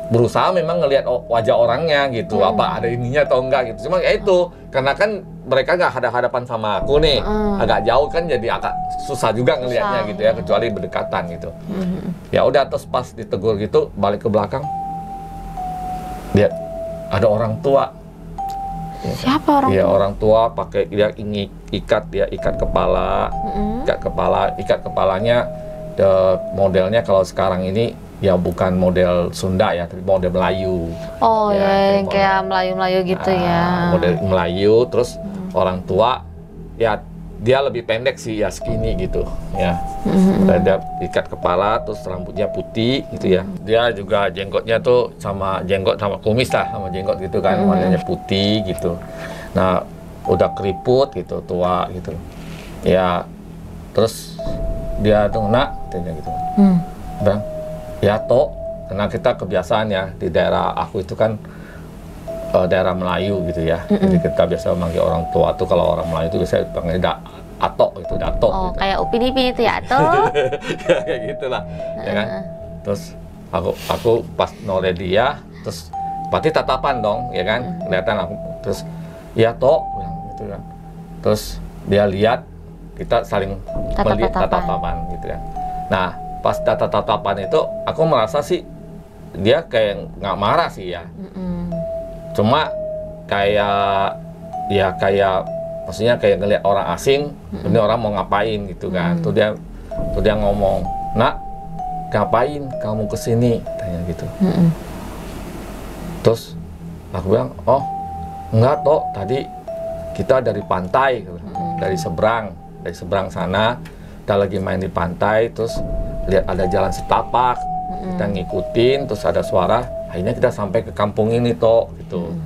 B: Berusaha memang ngelihat wajah orangnya gitu, apa ada ininya atau enggak gitu. Cuma ya itu, karena kan mereka nggak hadapan sama aku nih, agak jauh kan jadi agak susah juga ngelihatnya gitu ya, kecuali berdekatan gitu. Ya udah, terus pas ditegur gitu, balik ke belakang, lihat ada orang tua.
A: Siapa orang
B: ya,
A: tua?
B: orang tua pakai dia ikat kepala, ikat kepalanya modelnya kalau sekarang ini ya bukan model Sunda ya, tapi model Melayu.
A: Oh ya, yang kayak Melayu-Melayu gitu ya.
B: Model Melayu, terus orang tua ya dia lebih pendek sih ya, skinny gitu ya. Ada ikat kepala, terus rambutnya putih gitu ya. Dia juga jenggotnya tuh sama kumis lah, sama jenggot gitu kan, warnanya putih gitu. Nah, udah keriput gitu, tua gitu. Ya, terus dia tuh katanya gitu. Bang, ya toh, karena kita kebiasaan ya di daerah aku itu kan daerah Melayu gitu ya. Jadi kita biasa memanggil orang tua tuh, kalau orang Melayu itu biasa panggil Atok itu, Dato.
A: Oh,
B: gitu.
A: kayak Upin Ipin itu ya, Atok.
B: Ya kayak gitulah, ya kan. Terus aku pas noleh dia, terus berarti tatapan dong, ya kan. Kelihatan aku, terus ya Tok, bilang gitu kan. Terus dia lihat, kita saling melihat tatapan gitu kan. Nah, pas tatapan itu, aku merasa sih dia kayak nggak marah sih ya. Cuma kayak maksudnya kayak ngeliat orang asing, ini orang mau ngapain gitu kan. Tuh dia ngomong, "Nak, ngapain kamu kesini?" Tanya gitu. Terus aku bilang, "Oh, enggak Tok, tadi kita dari pantai, dari seberang sana, kita lagi main di pantai, terus lihat ada jalan setapak, kita ngikutin, terus ada suara, akhirnya kita sampai ke kampung ini Tok," gitu.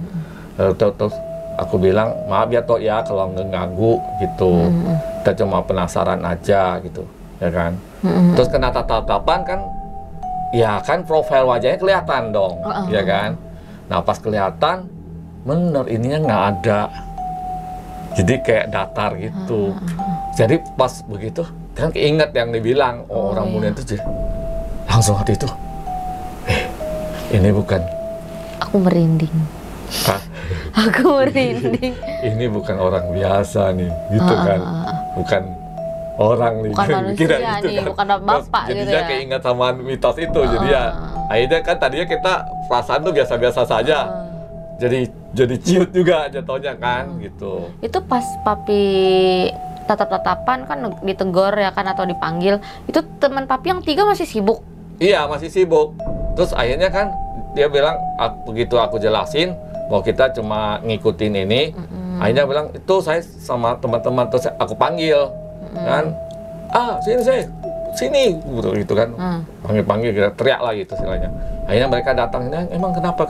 B: Terus aku bilang, "Maaf ya Tok ya kalau ngeganggu gitu, kita cuma penasaran aja gitu, ya kan." Terus kena tatapan kan, ya kan profil wajahnya kelihatan dong, ya kan. Nah pas kelihatan, bener ininya nggak ada, jadi kayak datar gitu. Jadi pas begitu, kan keinget yang dibilang, orang mulia itu jadi langsung hati itu, ini bukan.
A: Aku merinding. Aku merinding.
B: Ini bukan orang biasa nih, gitu kan. Bukan orang nih.
A: Bukan manusia
B: gitu
A: nih,
B: kan.
A: bukan bapak
B: Terus,
A: gitu
B: jadinya
A: ya.
B: keinget sama mitos itu, jadi ya akhirnya kan tadinya kita perasaan tuh biasa-biasa saja. Jadi ciut juga jatuhnya kan, gitu.
A: Itu pas papi tatap-tatapan kan ditegur ya kan, atau dipanggil, itu teman papi yang 3 masih sibuk?
B: Iya, masih sibuk. Terus akhirnya kan dia bilang, begitu aku jelasin bahwa kita cuma ngikutin ini, akhirnya bilang, itu saya sama teman-teman, terus aku panggil kan, sini gitu kan, panggil kita teriak lagi itu istilahnya. Akhirnya mereka datang, emang kenapa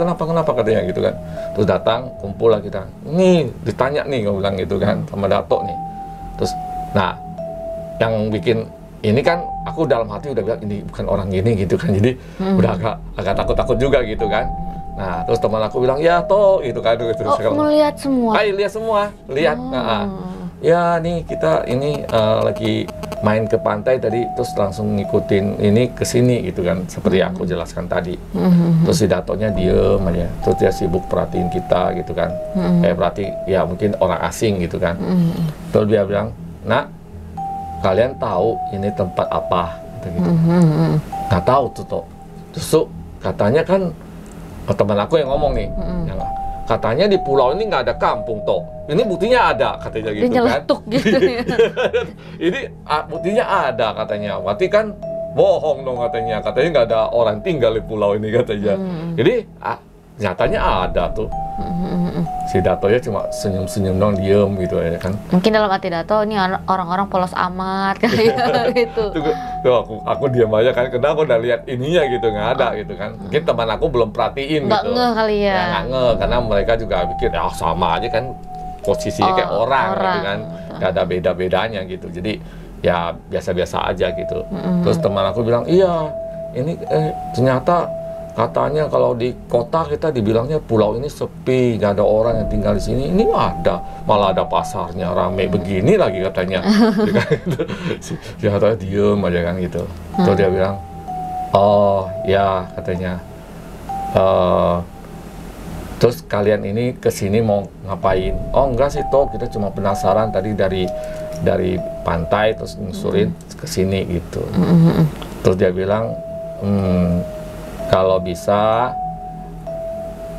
B: katanya gitu kan. Terus datang, kumpul lah kita, ini ditanya nih, gue bilang gitu kan, sama Dato nih. Terus, nah yang bikin ini kan, aku dalam hati udah bilang ini bukan orang gini gitu kan, jadi udah agak takut-takut juga gitu kan. Nah terus teman aku bilang, ya toh gitu kan.
A: Melihat semua?
B: Lihat semua, lihat. Ya nih kita ini lagi main ke pantai tadi, terus langsung ngikutin ini ke sini gitu kan, seperti yang aku jelaskan tadi. Terus si Datonya diem aja, terus dia sibuk perhatiin kita gitu kan. Berarti ya mungkin orang asing gitu kan. Terus dia bilang, "Nak, kalian tahu ini tempat apa?" gitu. Nggak tahu tuh Tok. Terus katanya kan, teman aku yang ngomong nih, katanya di pulau ini nggak ada kampung Tok. Ini buktinya ada katanya gitu kan.
A: Nyeletuk gitu ya.
B: Ini buktinya ada katanya. Berarti kan bohong dong katanya. Katanya nggak ada orang tinggal di pulau ini katanya. Jadi nyatanya ada tuh. Si Dato ya cuma senyum-senyum dong, diem gitu ya kan.
A: Mungkin dalam hati Dato, ini orang-orang polos amat kayak gitu.
B: Tuh aku diam aja kan, karena aku udah lihat ininya gitu, nggak ada gitu kan. Mungkin teman aku belum perhatiin
A: nggak
B: gitu.
A: Nggak kali ya.
B: Nggak ngeh, karena mereka juga pikir, sama aja kan posisinya kayak orang gitu kan. nggak ada beda-bedanya gitu. Jadi ya biasa-biasa aja gitu. Terus teman aku bilang, iya ini ternyata katanya kalau di kota kita dibilangnya pulau ini sepi, nggak ada orang yang tinggal di sini. Ini malah ada pasarnya rame begini lagi katanya. Dia katanya diem aja kan gitu. Terus dia bilang, oh ya katanya. Terus kalian ini kesini mau ngapain? Oh enggak sih toh, kita cuma penasaran tadi dari pantai terus nyusurin ke sini gitu. Terus dia bilang, kalau bisa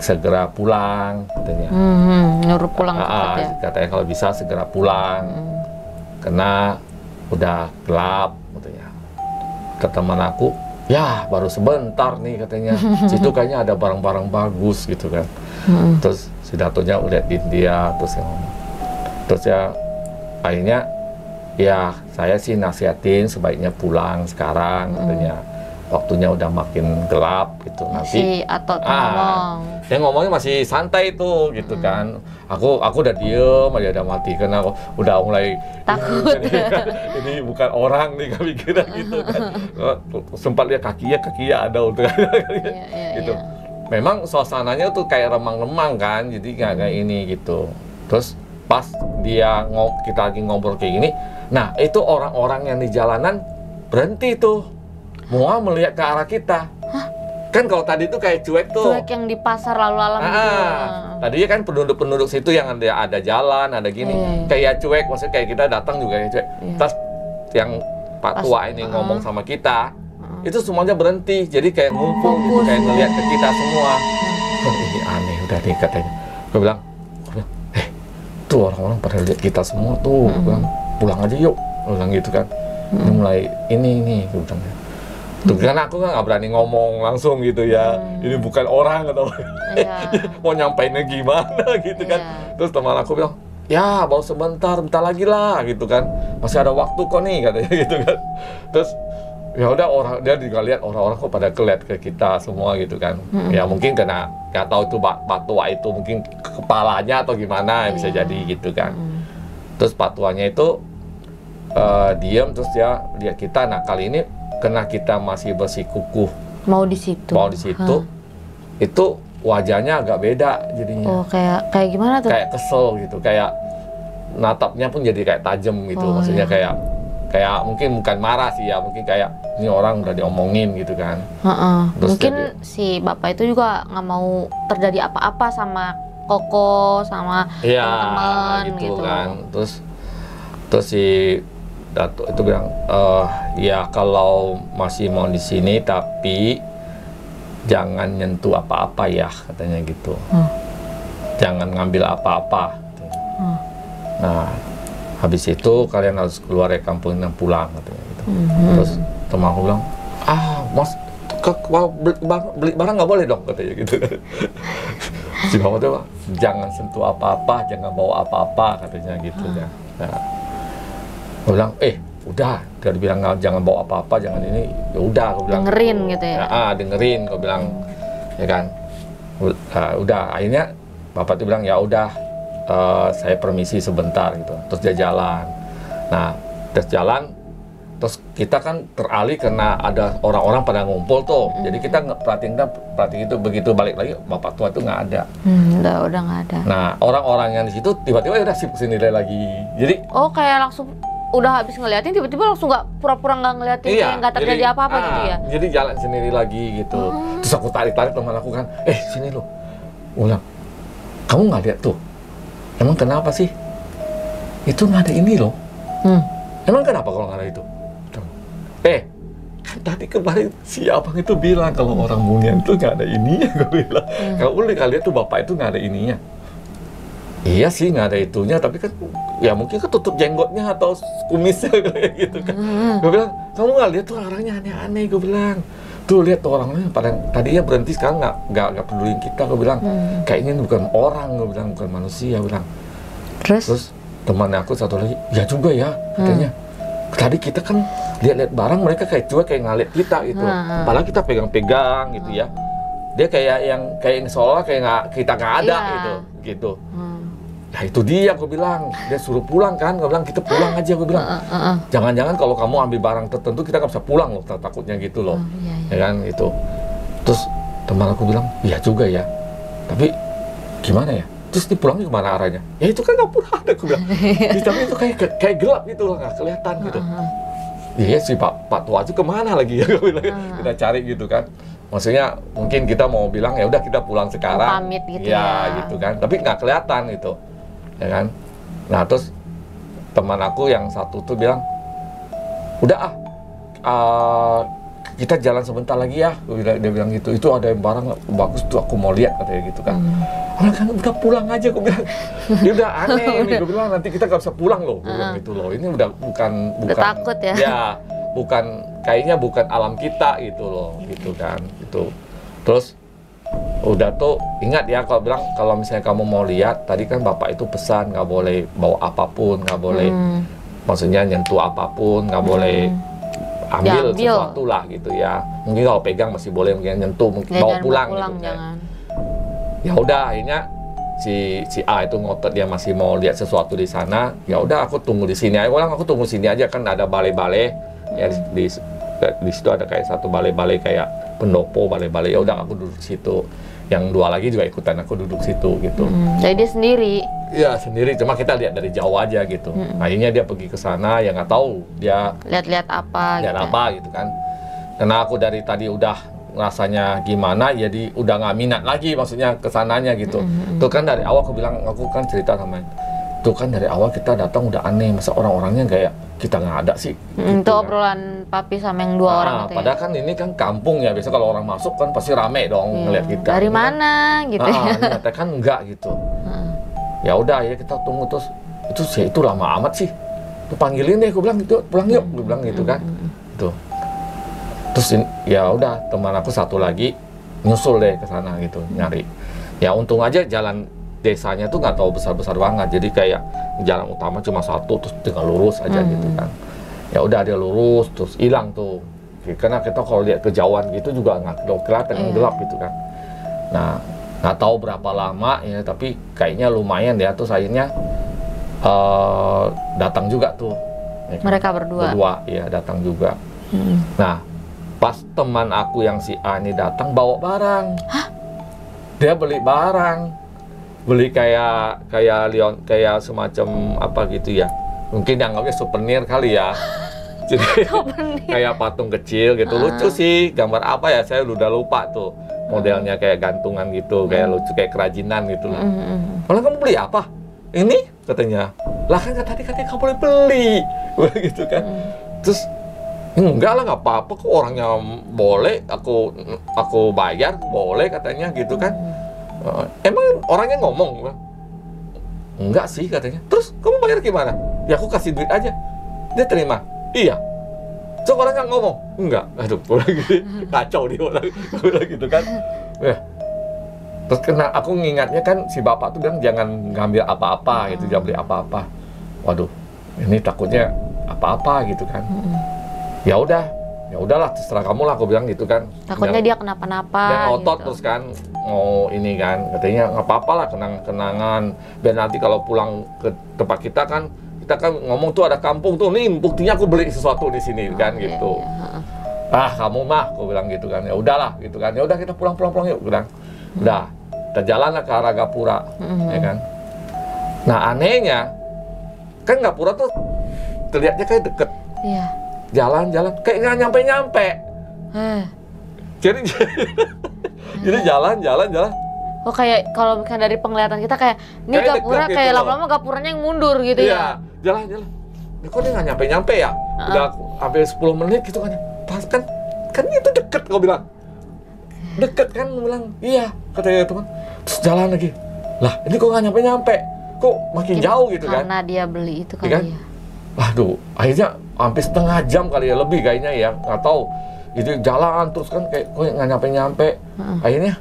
B: segera pulang katanya.
A: Nyuruh pulang cepat ya.
B: Katanya kalau bisa segera pulang karena udah gelap katanya. Ke teman aku, ya baru sebentar nih katanya. Situ kayaknya ada barang-barang bagus gitu kan. Terus si datonya liatin dia terus yang ngomong. Terus ya akhirnya ya saya sih nasihatin sebaiknya pulang sekarang katanya. Waktunya udah makin gelap gitu nanti.
A: Si Ato ngomong.
B: Dia ngomongnya masih santai tuh gitu kan. Aku udah diem aja, udah mati karena aku udah mulai
A: takut.
B: Ini bukan orang nih kami kira gitu kan. Sempat lihat kakinya ada udah gitu. Memang suasananya tuh kayak remang-remang kan, jadi nggak kayak ini gitu. Terus pas kita lagi ngobrol kayak gini, nah itu orang-orang yang di jalanan berhenti tuh, mau melihat ke arah kita.
A: Hah?
B: Kan kalau tadi tuh kayak cuek tuh.
A: Cuek yang di pasar lalu alam gitu.
B: Tadinya kan penduduk-penduduk situ yang ada jalan, ada gini, kayak cuek, maksudnya kayak kita datang juga kayak cuek. Terus yang Pak Tua ini ngomong sama kita, itu semuanya berhenti, jadi kayak ngumpul gitu, kayak ngeliat ke kita semua. Oh, ini aneh udah nih katanya. Gue bilang, tuh orang-orang pada lihat kita semua tuh, bilang, pulang aja yuk, gue bilang gitu kan. Ini mulai ini gue bilang. Tuh kan aku kan nggak berani ngomong langsung gitu ya. Ini bukan orang atau mau nyampeinnya gimana gitu kan. Terus teman aku bilang, ya baru bentar lagi lah gitu kan. Masih ada waktu kok nih katanya gitu kan. Terus ya udah dia juga lihat orang-orang kok pada keliat ke kita semua gitu kan. Ya mungkin karena nggak tahu itu Pak Tua itu mungkin kepalanya atau gimana bisa jadi gitu kan. Terus Pak Tuanya itu diem terus dia lihat kita. Nah kali ini karena kita masih bersikukuh mau di situ itu wajahnya agak beda jadinya.
A: Oh kayak gimana tuh?
B: Kayak kesel gitu, kayak natapnya pun jadi kayak tajam gitu. Maksudnya kayak mungkin bukan marah sih ya, mungkin kayak ini orang udah diomongin gitu kan.
A: Mungkin si bapak itu juga nggak mau terjadi apa-apa sama Koko sama teman-teman gitu
B: kan. Terus si Dato itu bilang, ya kalau masih mau di sini tapi jangan nyentuh apa-apa ya katanya gitu. Jangan ngambil apa-apa. Nah habis itu kalian harus keluar dari kampung dan pulang katanya gitu. Terus teman aku bilang, mas beli barang nggak boleh dong katanya gitu. Si bapak tuh jangan sentuh apa-apa, jangan bawa apa-apa katanya gitu ya. Nah, gue bilang, udah, dia bilang jangan bawa apa-apa, jangan ini, ya udah, gue bilang.
A: Dengerin gitu ya?
B: Dengerin, gue bilang, ya kan. Udah, akhirnya bapak tuh bilang ya udah, saya permisi sebentar gitu. Terus dia jalan. Nah, terus jalan, terus kita kan teralih karena ada orang-orang pada ngumpul tuh. Jadi kita perhatiin itu begitu balik lagi, bapak tua itu nggak ada.
A: Udah nggak ada.
B: Nah, orang-orang yang di situ tiba-tiba udah sini lagi. Jadi
A: kayak langsung udah habis ngeliatin tiba-tiba langsung nggak pura-pura nggak ngeliatin, kayak nggak terjadi apa-apa gitu ya.
B: Jadi jalan sendiri lagi gitu. Terus aku tarik teman aku kan, sini lo. Ulang, kamu nggak lihat tuh? Emang kenapa sih? Itu nggak ada ini loh. Emang kenapa kalau nggak ada itu? Kan tadi kemarin si abang itu bilang kalau orang Munian itu nggak ada ininya, gue bilang. Kalau lihat tuh bapak itu nggak ada ininya. Iya sih nggak ada itunya, tapi kan ya mungkin ketutup jenggotnya atau kumisnya kayak gitu kan. Gue bilang, kamu nggak lihat tuh orangnya aneh-aneh, gue bilang. Tuh lihat tuh orangnya pada tadinya berhenti sekarang nggak peduliin kita, gue bilang. Kayaknya bukan orang, gue bilang, bukan manusia, gue bilang. Terus temannya aku satu lagi, ya juga ya katanya. Tadi kita kan lihat-lihat barang, mereka kayak cuek kayak ngeliat kita gitu. Padahal kita pegang-pegang gitu ya. Dia kayak yang seolah kayak kita nggak ada gitu. Ya itu dia, aku bilang. Dia suruh pulang kan, aku bilang kita pulang aja, aku bilang. Jangan-jangan kalau kamu ambil barang tertentu kita nggak bisa pulang loh, takutnya gitu loh. Ya kan, itu. Terus teman aku bilang, iya juga ya. Tapi gimana ya? Terus dipulangnya kemana arahnya? Ya itu kan dapur ada, aku bilang. Tapi itu kayak gelap gitu loh, nggak kelihatan gitu. Iya si Pak Tua itu kemana lagi ya? Kita cari gitu kan. Maksudnya mungkin kita mau bilang ya udah kita pulang sekarang.
A: Pamit gitu ya.
B: Gitu kan. Tapi nggak kelihatan gitu, ya kan. Nah terus teman aku yang satu tuh bilang, udah kita jalan sebentar lagi ya. Dia bilang gitu. Itu ada yang barang bagus tuh aku mau lihat katanya gitu kan. Kan udah pulang aja, aku bilang. Dia udah aneh nih, gue bilang nanti kita nggak bisa pulang loh, gue bilang gitu loh. Ini udah bukan
A: takut ya?
B: Ya, kayaknya bukan alam kita gitu loh, gitu kan. Itu. Terus udah tuh ingat ya kalau bilang kalau misalnya kamu mau lihat, tadi kan bapak itu pesan nggak boleh bawa apapun, nggak boleh, maksudnya nyentuh apapun, nggak boleh ambil sesuatu lah gitu ya. Mungkin kalau pegang masih boleh, mungkin nyentuh, mungkin bawa pulang gitu. Ya udah akhirnya si A itu ngotot dia masih mau lihat sesuatu di sana. Ya udah aku tunggu di sini aja. Aku tunggu sini aja, kan ada balai-balai. Ya di situ ada kayak satu balai-balai kayak pendopo balai-balai. Ya udah aku duduk situ. Yang dua lagi juga ikutan aku duduk situ gitu.
A: Jadi dia sendiri?
B: Iya sendiri. Cuma kita lihat dari jauh aja gitu. Akhirnya dia pergi ke sana. Ya nggak tahu dia
A: lihat-lihat apa.
B: Lihat apa gitu kan. Karena aku dari tadi udah rasanya gimana, jadi udah nggak minat lagi maksudnya kesananya gitu. Tuh kan dari awal aku bilang, aku kan cerita sama tuh kan dari awal kita datang udah aneh, masa orang-orangnya kayak kita nggak ada sih.
A: Itu kan obrolan papi sama yang dua orang itu.
B: Padahal kan ini kan kampung ya, biasa kalau orang masuk kan pasti rame dong ngeliat kita.
A: Dari mana gitu ya?
B: Ternyata kan enggak gitu. Ya udah ya kita tunggu, terus itu lama amat sih. Tuh panggilin deh, aku bilang gitu, pulang yuk, aku bilang gitu kan. Tuh. Terus ya udah teman aku satu lagi nyusul deh ke sana gitu nyari. Ya untung aja jalan desanya tuh nggak tahu besar-besar banget, jadi kayak jalan utama cuma satu, terus tinggal lurus aja gitu kan. Ya udah dia lurus terus hilang tuh. Karena kita kalau lihat kejauhan gitu juga nggak kelihatan yang gelap gitu kan. Nah nggak tahu berapa lama ya, tapi kayaknya lumayan ya. Terus akhirnya datang juga tuh. Ya kan?
A: Mereka berdua
B: ya datang juga. Nah pas teman aku yang si A ini datang bawa barang.
A: Hah?
B: Dia beli barang, beli kayak kayak semacam apa gitu ya. Mungkin dianggapnya souvenir kali ya. Jadi kayak patung kecil gitu, lucu sih. Gambar apa ya? Saya udah lupa tuh. Modelnya kayak gantungan gitu, kayak lucu, kayak kerajinan gitu lah. Kalau kamu beli apa? Ini katanya. Lah kan tadi katanya kamu boleh beli, gitu kan. Terus enggak lah, nggak apa-apa kok, orangnya boleh, aku bayar boleh katanya gitu kan. Emang orangnya ngomong? Enggak sih katanya. Terus kamu bayar gimana? Ya aku kasih duit aja. Dia terima? Iya. So orangnya ngomong? Enggak. Aduh, orang gitu kacau dia orang gitu kan. Terus kena aku ngingatnya kan si bapak tuh bilang jangan ngambil apa-apa gitu, jangan beli apa-apa. Waduh, ini takutnya apa-apa gitu kan. Ya udahlah terserah kamu lah, aku bilang gitu kan.
A: Takutnya dia kenapa-napa.
B: Dia ngotot
A: gitu.
B: Terus kan mau ini kan, katanya nggak apa-apa lah, kenangan. Biar nanti kalau pulang ke tempat kita kan ngomong tuh ada kampung tuh, nih buktinya aku beli sesuatu di sini kan gitu. Ah kamu mah, aku bilang gitu kan. Ya udahlah gitu kan. Ya udah kita pulang yuk, bilang. Udah, kita jalan lah ke arah Gapura, ya kan. Nah anehnya kan Gapura tuh terlihatnya kayak deket.
A: Iya.
B: Jalan kayak nggak nyampe. Jadi jalan.
A: Oh kayak kalau misalkan dari penglihatan kita kayak ini
B: kayak
A: Gapura
B: gitu
A: kayak
B: loh.
A: lama-lama Gapuranya yang mundur gitu ya.
B: Jalan. Kok dia nggak nyampe ya? Udah hampir 10 menit gitu kan. Pas kan itu deket, kau bilang. Deket kan, bilang iya katanya teman. Terus jalan lagi. Lah ini kok nggak nyampe? Kok makin jauh gitu kan?
A: Karena dia beli itu kali
B: kan?
A: ya.
B: Aduh, akhirnya hampir setengah jam kali ya, lebih kayaknya ya, nggak tahu. Itu jalan terus kan kayak kok nggak nyampe. Akhirnya,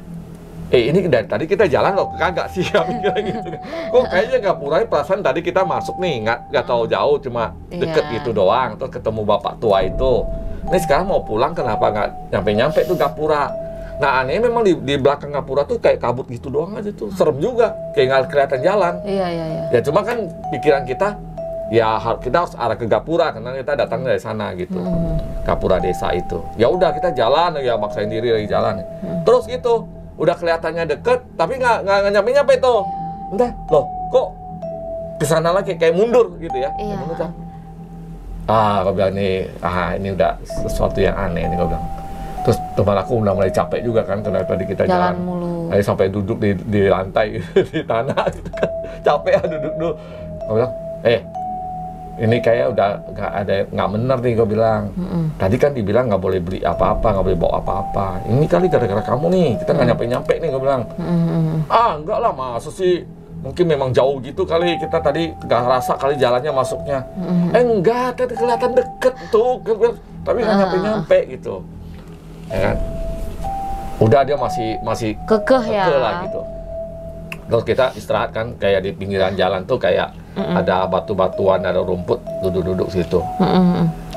B: ini dari tadi kita jalan kok kagak sih, mikirnya gitu. Kok kayaknya Gapura, perasaan tadi kita masuk nih, nggak tahu jauh, cuma deket gitu doang. Terus ketemu bapak tua itu. Nih sekarang mau pulang, kenapa nggak nyampe tuh Gapura? Nah aneh memang di belakang Gapura tuh kayak kabut gitu doang aja tuh, serem juga, kayak nggak kelihatan jalan.
A: Iya.
B: Ya cuma kan pikiran kita, ya kita harus arah ke Gapura karena kita datang dari sana gitu, Gapura desa itu. Ya udah kita jalan, ya maksain diri lagi jalan. Terus gitu, udah kelihatannya deket, tapi nggak nyampe tuh. Entah, loh kok kesana lagi kayak mundur gitu ya?
A: Iya.
B: Mundur, kan? Gue bilang nih, ini udah sesuatu yang aneh nih gue bilang. Terus teman aku udah mulai capek juga kan, karena tadi kita jalan
A: mulu.
B: Sampai duduk di lantai di tanah gitu kan, capek ya duduk dulu. Gue bilang, ini kayak udah nggak bener nih gue bilang. Tadi kan dibilang nggak boleh beli apa-apa, nggak boleh bawa apa-apa. Ini kali gara-gara kamu nih, kita nggak nyampe nih gue bilang. Enggak lah, masa sih? Mungkin memang jauh gitu kali, kita tadi nggak rasa kali jalannya masuknya. Enggak, tadi kelihatan deket tuh, tapi nggak nyampe gitu. Ya kan? Udah dia masih
A: kekeh ya
B: lah gitu. Terus kita istirahat kan, kayak di pinggiran jalan tuh kayak ada batu-batuan, ada rumput, duduk-duduk situ.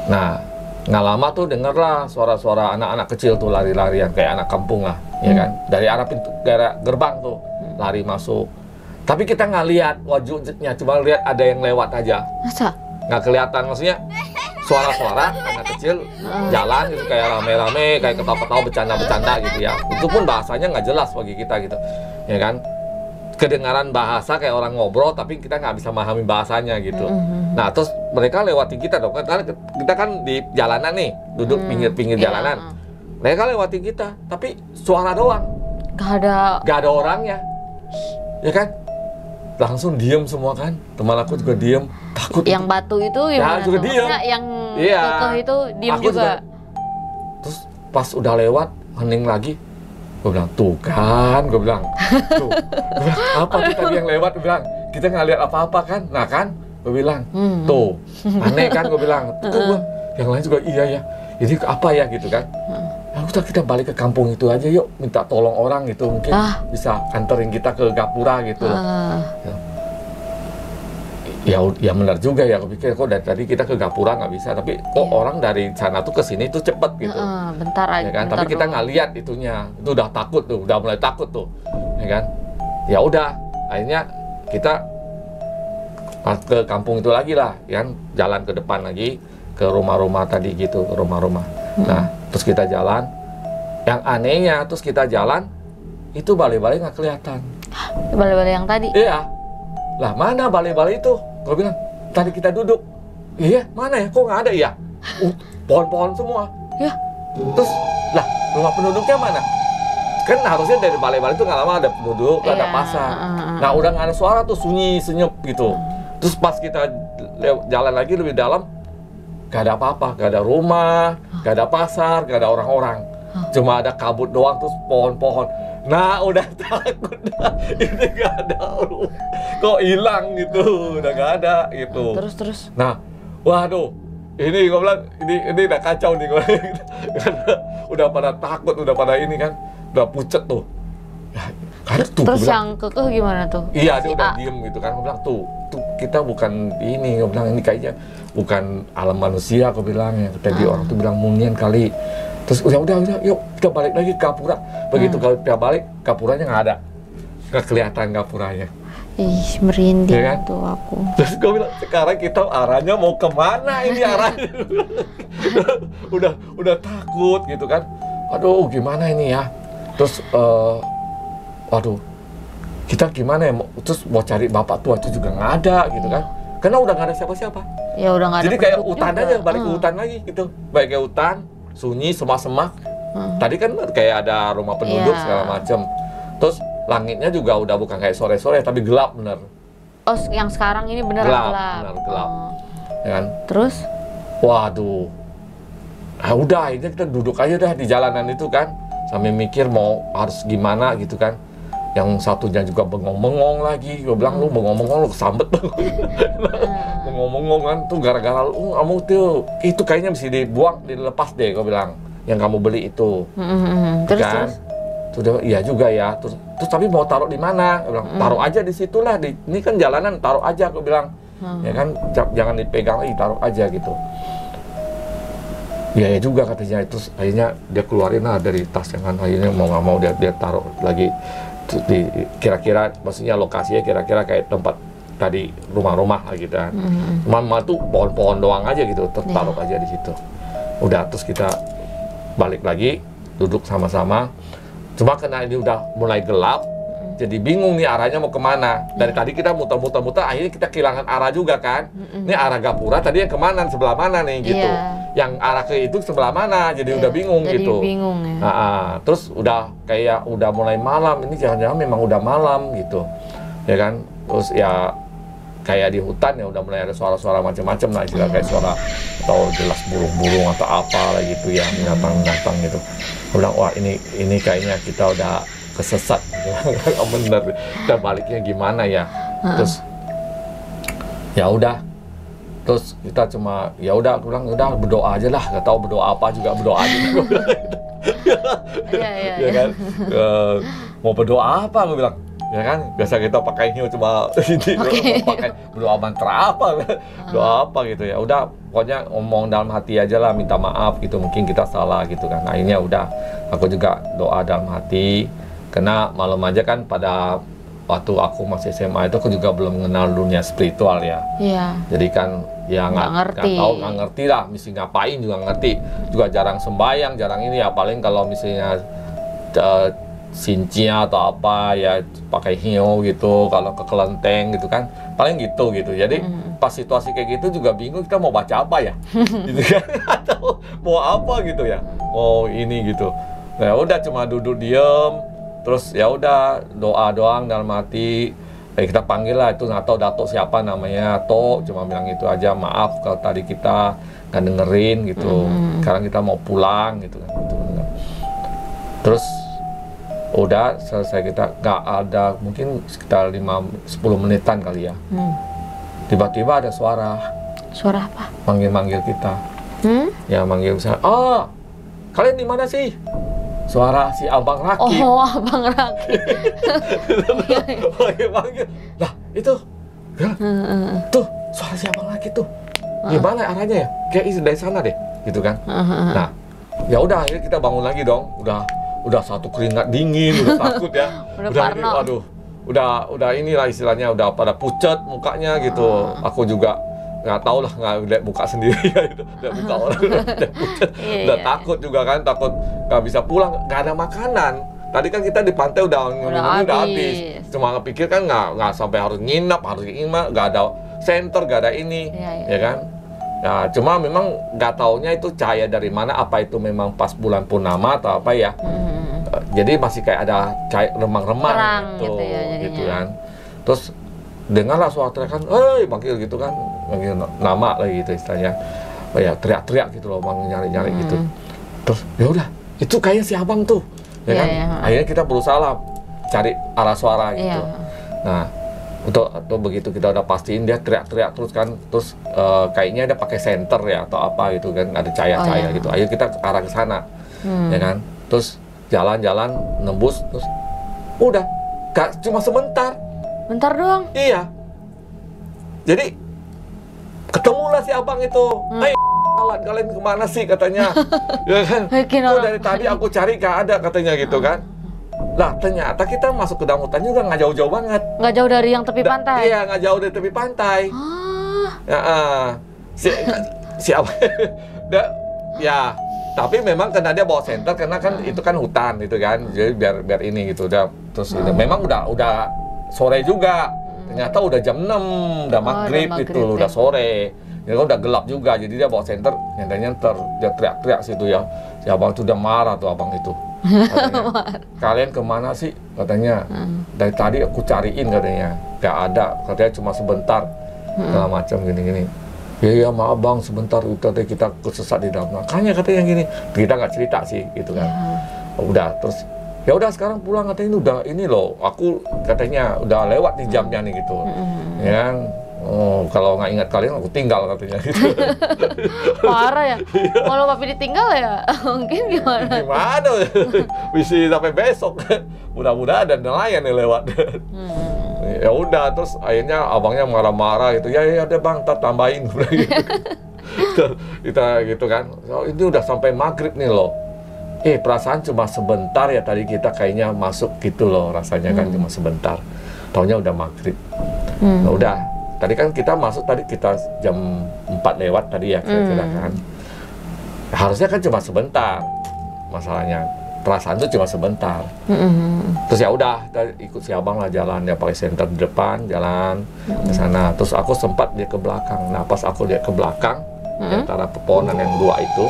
B: Nah, nggak lama tuh dengerlah suara-suara anak-anak kecil tuh lari-larian kayak anak kampung lah, ya kan? Dari arah pintu gerbang tuh lari masuk. Tapi kita nggak lihat wajahnya, cuma lihat ada yang lewat aja.
A: Masa?
B: Nggak kelihatan, maksudnya suara-suara anak kecil jalan gitu kayak rame-rame, kayak ketawa-ketawa, bercanda-bercanda gitu ya. Itu pun bahasanya nggak jelas bagi kita gitu, ya kan? Kedengaran bahasa kayak orang ngobrol, tapi kita nggak bisa memahami bahasanya gitu. Nah terus mereka lewatin kita dong, karena kita kan di jalanan nih, duduk pinggir-pinggir jalanan. Mereka lewatin kita, tapi suara doang. Gak ada orangnya, ya kan? Langsung diem semua kan, teman aku juga diem, takut.
A: Yang itu. Batu itu gimana?
B: Ya, juga diem.
A: Yang kekeh itu diem
B: aku
A: juga.
B: Terus pas udah lewat, hening lagi, gue bilang, tuh kan, gue bilang, tuh, apa tuh tadi yang lewat, gue bilang, kita nggak lihat apa-apa kan, nah kan, gue bilang, tuh, aneh kan, gue bilang, tuh, yang lain juga iya ya, ini apa ya gitu kan. Ya udah kita balik ke kampung itu aja yuk, minta tolong orang gitu, mungkin bisa anterin kita ke Gapura gitu. Ya benar juga ya, aku pikir kok dari tadi kita ke Gapura nggak bisa, tapi kok orang dari sana tuh ke sini tuh cepet gitu.
A: Bentar aja.
B: Ya kan?
A: Bentar
B: tapi kita
A: dulu.
B: nggak lihat itunya, itu udah takut tuh, udah mulai takut tuh, ya kan? Ya udah, akhirnya kita ke kampung itu lagi lah, ya kan? Jalan ke depan lagi ke rumah-rumah tadi gitu, ke rumah-rumah. Nah, terus kita jalan. Yang anehnya, terus kita jalan, itu balai-balai nggak kelihatan.
A: Balai-balai yang tadi?
B: Iya. Lah, mana balai-balai itu? Gue bilang, tadi kita duduk. Iya, mana ya? Kok nggak ada ya? Pohon-pohon semua.
A: Ya.
B: Terus, lah, rumah penduduknya mana? Kan harusnya dari balai-balai itu nggak lama ada penduduk, ada pasar. Nah, udah nggak ada suara tuh, sunyi, senyap gitu. Terus pas kita jalan lagi lebih dalam, gak ada apa-apa, gak ada rumah, gak ada pasar, gak ada orang-orang. Cuma ada kabut doang, terus pohon-pohon. Nah, udah takut dah. Ini gak ada rumah. Kok hilang gitu, udah gak ada gitu.
A: Terus.
B: Nah, waduh, ini gue bilang, ini udah kacau nih. Udah pada takut, udah pada ini kan, udah pucet tuh. Ya, tuh
A: terus yang kekeh gimana tuh?
B: Iya, dia udah diem gitu kan. Gue bilang, tuh kita bukan ini. Gue bilang, ini kayaknya bukan alam manusia, aku bilang ya. Tadi orang tuh bilang munian kali. Terus udah, yuk kita balik lagi ke Gapura. Begitu kalau kita balik, Gapuranya nggak ada, nggak kelihatan Gapuranya.
A: Ih, merinding
B: ya kan?
A: tuh aku.
B: Terus gue bilang, sekarang kita arahnya mau kemana ini arahnya? udah takut gitu kan. Aduh, gimana ini ya? Terus, waduh, kita gimana ya? Terus mau cari bapak tua itu juga nggak ada gitu kan. Karena udah nggak ada siapa-siapa.
A: Ya udah nggak ada.
B: Jadi kayak hutan
A: juga.
B: aja, balik ke hutan lagi gitu. Balik ke hutan, sunyi, semak-semak. Tadi kan kayak ada rumah penduduk segala macem. Terus langitnya juga udah bukan kayak sore-sore, tapi gelap bener.
A: Oh, yang sekarang ini beneran gelap.
B: Bener gelap. Ya kan?
A: Terus?
B: Waduh. Nah udah, akhirnya kita duduk aja dah di jalanan itu kan. Sambil mikir mau harus gimana gitu kan. Yang satunya juga bengong-bengong lagi. Gue bilang, lu bengong-bengong, lu kesambet. Bengong-bengong kan, tuh gara-gara lu, kamu tuh, itu kayaknya mesti dibuang, dilepas deh, gue bilang. Yang kamu beli itu.
A: Terus?
B: Sudah, iya juga ya. Terus tapi mau taruh di mana? Gue bilang, taruh aja di situlah. Ini kan jalanan, taruh aja, gue bilang. Ya kan, jangan dipegang lagi, taruh aja gitu. ya juga katanya. Itu akhirnya dia keluarin lah dari tas yang kan, akhirnya mau nggak mau dia taruh lagi di kira-kira, maksudnya lokasinya kira-kira kayak tempat tadi rumah-rumah lah gitu kan. Mama tuh pohon-pohon doang aja gitu, taruh aja di situ. Udah, terus kita balik lagi, duduk sama-sama. Cuma karena ini udah mulai gelap, jadi bingung nih arahnya mau kemana. Dari tadi kita muter-muter, akhirnya kita kehilangan arah juga kan. Ini arah Gapura tadi yang kemana, sebelah mana nih gitu. Yang arah ke itu sebelah mana, jadi udah bingung
A: jadi
B: gitu.
A: Bingung ya.
B: Terus udah kayak udah mulai malam, ini jangan-jangan memang udah malam gitu, ya kan. Terus ya kayak di hutan ya udah mulai ada suara-suara macam-macam lah, istilah kayak suara atau jelas burung-burung atau apa lah gitu ya, binatang-binatang gitu. Aku bilang, wah ini kayaknya kita udah kesesat, bener. Udah baliknya gimana ya? Terus ya udah, terus kita cuma ya udah, aku bilang udah berdoa aja lah, nggak tahu berdoa apa juga, berdoa aja. Ya kan, mau berdoa apa? Aku bilang, ya kan, biasa kita pakai hiu cuma ini, pakai berdoa mantra apa, doa apa gitu ya. Udah, pokoknya ngomong dalam hati aja lah, minta maaf gitu, mungkin kita salah gitu kan. Akhirnya udah, aku juga doa dalam hati, karena malam aja kan pada waktu aku masih SMA itu aku juga belum mengenal dunia spiritual ya. Iya. Jadi kan ya nggak ngerti lah, mesti ngapain juga ngerti, juga jarang sembahyang, jarang ini ya, paling kalau misalnya sincia atau apa ya pakai hiu gitu, kalau ke kelenteng gitu kan, paling gitu. Jadi pas situasi kayak gitu juga bingung kita mau baca apa ya, gitu kan, atau mau apa gitu ya, mau ini gitu. Nah udah cuma duduk diem, terus ya udah doa doang dalam hati. Kita panggil lah, itu nggak tahu Dato siapa namanya, Tok, cuma bilang itu aja, maaf kalau tadi kita nggak dengerin gitu, sekarang kita mau pulang gitu kan. Terus udah selesai, kita nggak ada mungkin sekitar 5-10 menitan kali ya. Tiba-tiba ada suara
A: apa?
B: Manggil-manggil kita. Ya manggil misalnya, oh kalian di mana sih? Suara si Abang Rakib.
A: Oh, Abang Rakib.
B: Manggil. Lah itu tuh suara si Abang Rakib tuh, gimana arahnya ya? Kayak dari sana deh gitu kan. Nah ya udah, akhirnya kita bangun lagi dong. Udah satu keringat dingin, udah takut ya. Udah ini, waduh, udah inilah istilahnya, udah pada pucat mukanya gitu. Aku juga nggak tahu lah, nggak lihat muka sendiri ya, itu lihat muka orang udah pucat, udah takut juga kan, takut nggak bisa pulang, nggak ada makanan. Tadi kan kita di pantai udah habis. Cuma pikir kan nggak sampai harus nginap, nggak ada center, nggak ada ini, ya kan. Ya cuma memang nggak taunya itu cahaya dari mana, apa itu memang pas bulan purnama atau apa ya. Jadi masih kayak ada cahaya remang-remang gitu kan. Terus dengarlah suara teriakan, panggil gitu kan, panggil nama lagi gitu istilahnya. Oh ya, teriak-teriak gitu loh, bang, nyari-nyari gitu. Terus ya udah, itu kayaknya si Abang tuh, ya kan. Akhirnya kita berusaha lah cari arah suara gitu. Nah, untuk begitu kita udah pastiin dia teriak-teriak terus kan, terus kayaknya dia pakai senter ya atau apa gitu kan, ada cahaya-cahaya gitu. Akhirnya kita arah ke sana, ya kan. Terus jalan-jalan nembus, terus udah, cuma sebentar.
A: Bentar doang.
B: Iya. Jadi ketemulah si Abang itu. Kalian kemana sih katanya? Ya kan? Tuh dari tadi aku cari gak ada katanya gitu kan. Lah ternyata kita masuk ke dalam hutan juga nggak jauh-jauh banget.
A: Nggak jauh dari yang tepi pantai.
B: Iya, nggak jauh dari tepi pantai. Si Abang. Ya. Tapi memang karena dia bawa senter, karena kan itu kan hutan gitu kan. Jadi biar ini gitu. Terus ini memang udah sore juga, ternyata udah jam 6, udah maghrib gitu, udah sore, ya udah gelap juga, jadi dia bawa senter, nyenter, dia teriak-teriak situ ya, si Abang itu udah marah tuh Abang itu, katanya, kalian kemana sih katanya, dari tadi aku cariin katanya, gak ada, katanya cuma sebentar, segala macam gini-gini, ya maaf Bang sebentar, kita kesesat di dalam, makanya katanya gini, kita nggak cerita sih gitu kan, udah terus. Ya udah sekarang pulang katanya, udah ini loh, aku katanya udah lewat nih jamnya nih gitu, ya kan. Oh kalau nggak ingat kalian aku tinggal katanya gitu.
A: Parah ya. Kalau Papi ditinggal ya mungkin gimana?
B: Gimana? Bisa sampai besok. Mudah-mudahan ada nelayan yang lewat. Ya udah, terus akhirnya Abangnya marah-marah gitu. Ya udah Bang, tambahin. Kita gitu kan, oh, ini udah sampai maghrib nih loh. Perasaan cuma sebentar ya tadi kita kayaknya masuk gitu loh, rasanya kan cuma sebentar. Taunya udah maghrib. Nah, udah, tadi kan kita masuk tadi kita jam 4 lewat tadi ya kira-kira kan. Harusnya kan cuma sebentar. Masalahnya perasaan itu cuma sebentar. Terus ya udah, kita ikut si abang lah jalan, dia pakai senter di depan, jalan ke sana. Terus aku sempat lihat ke belakang. Nah, pas aku lihat ke belakang, di antara pepohonan yang dua itu,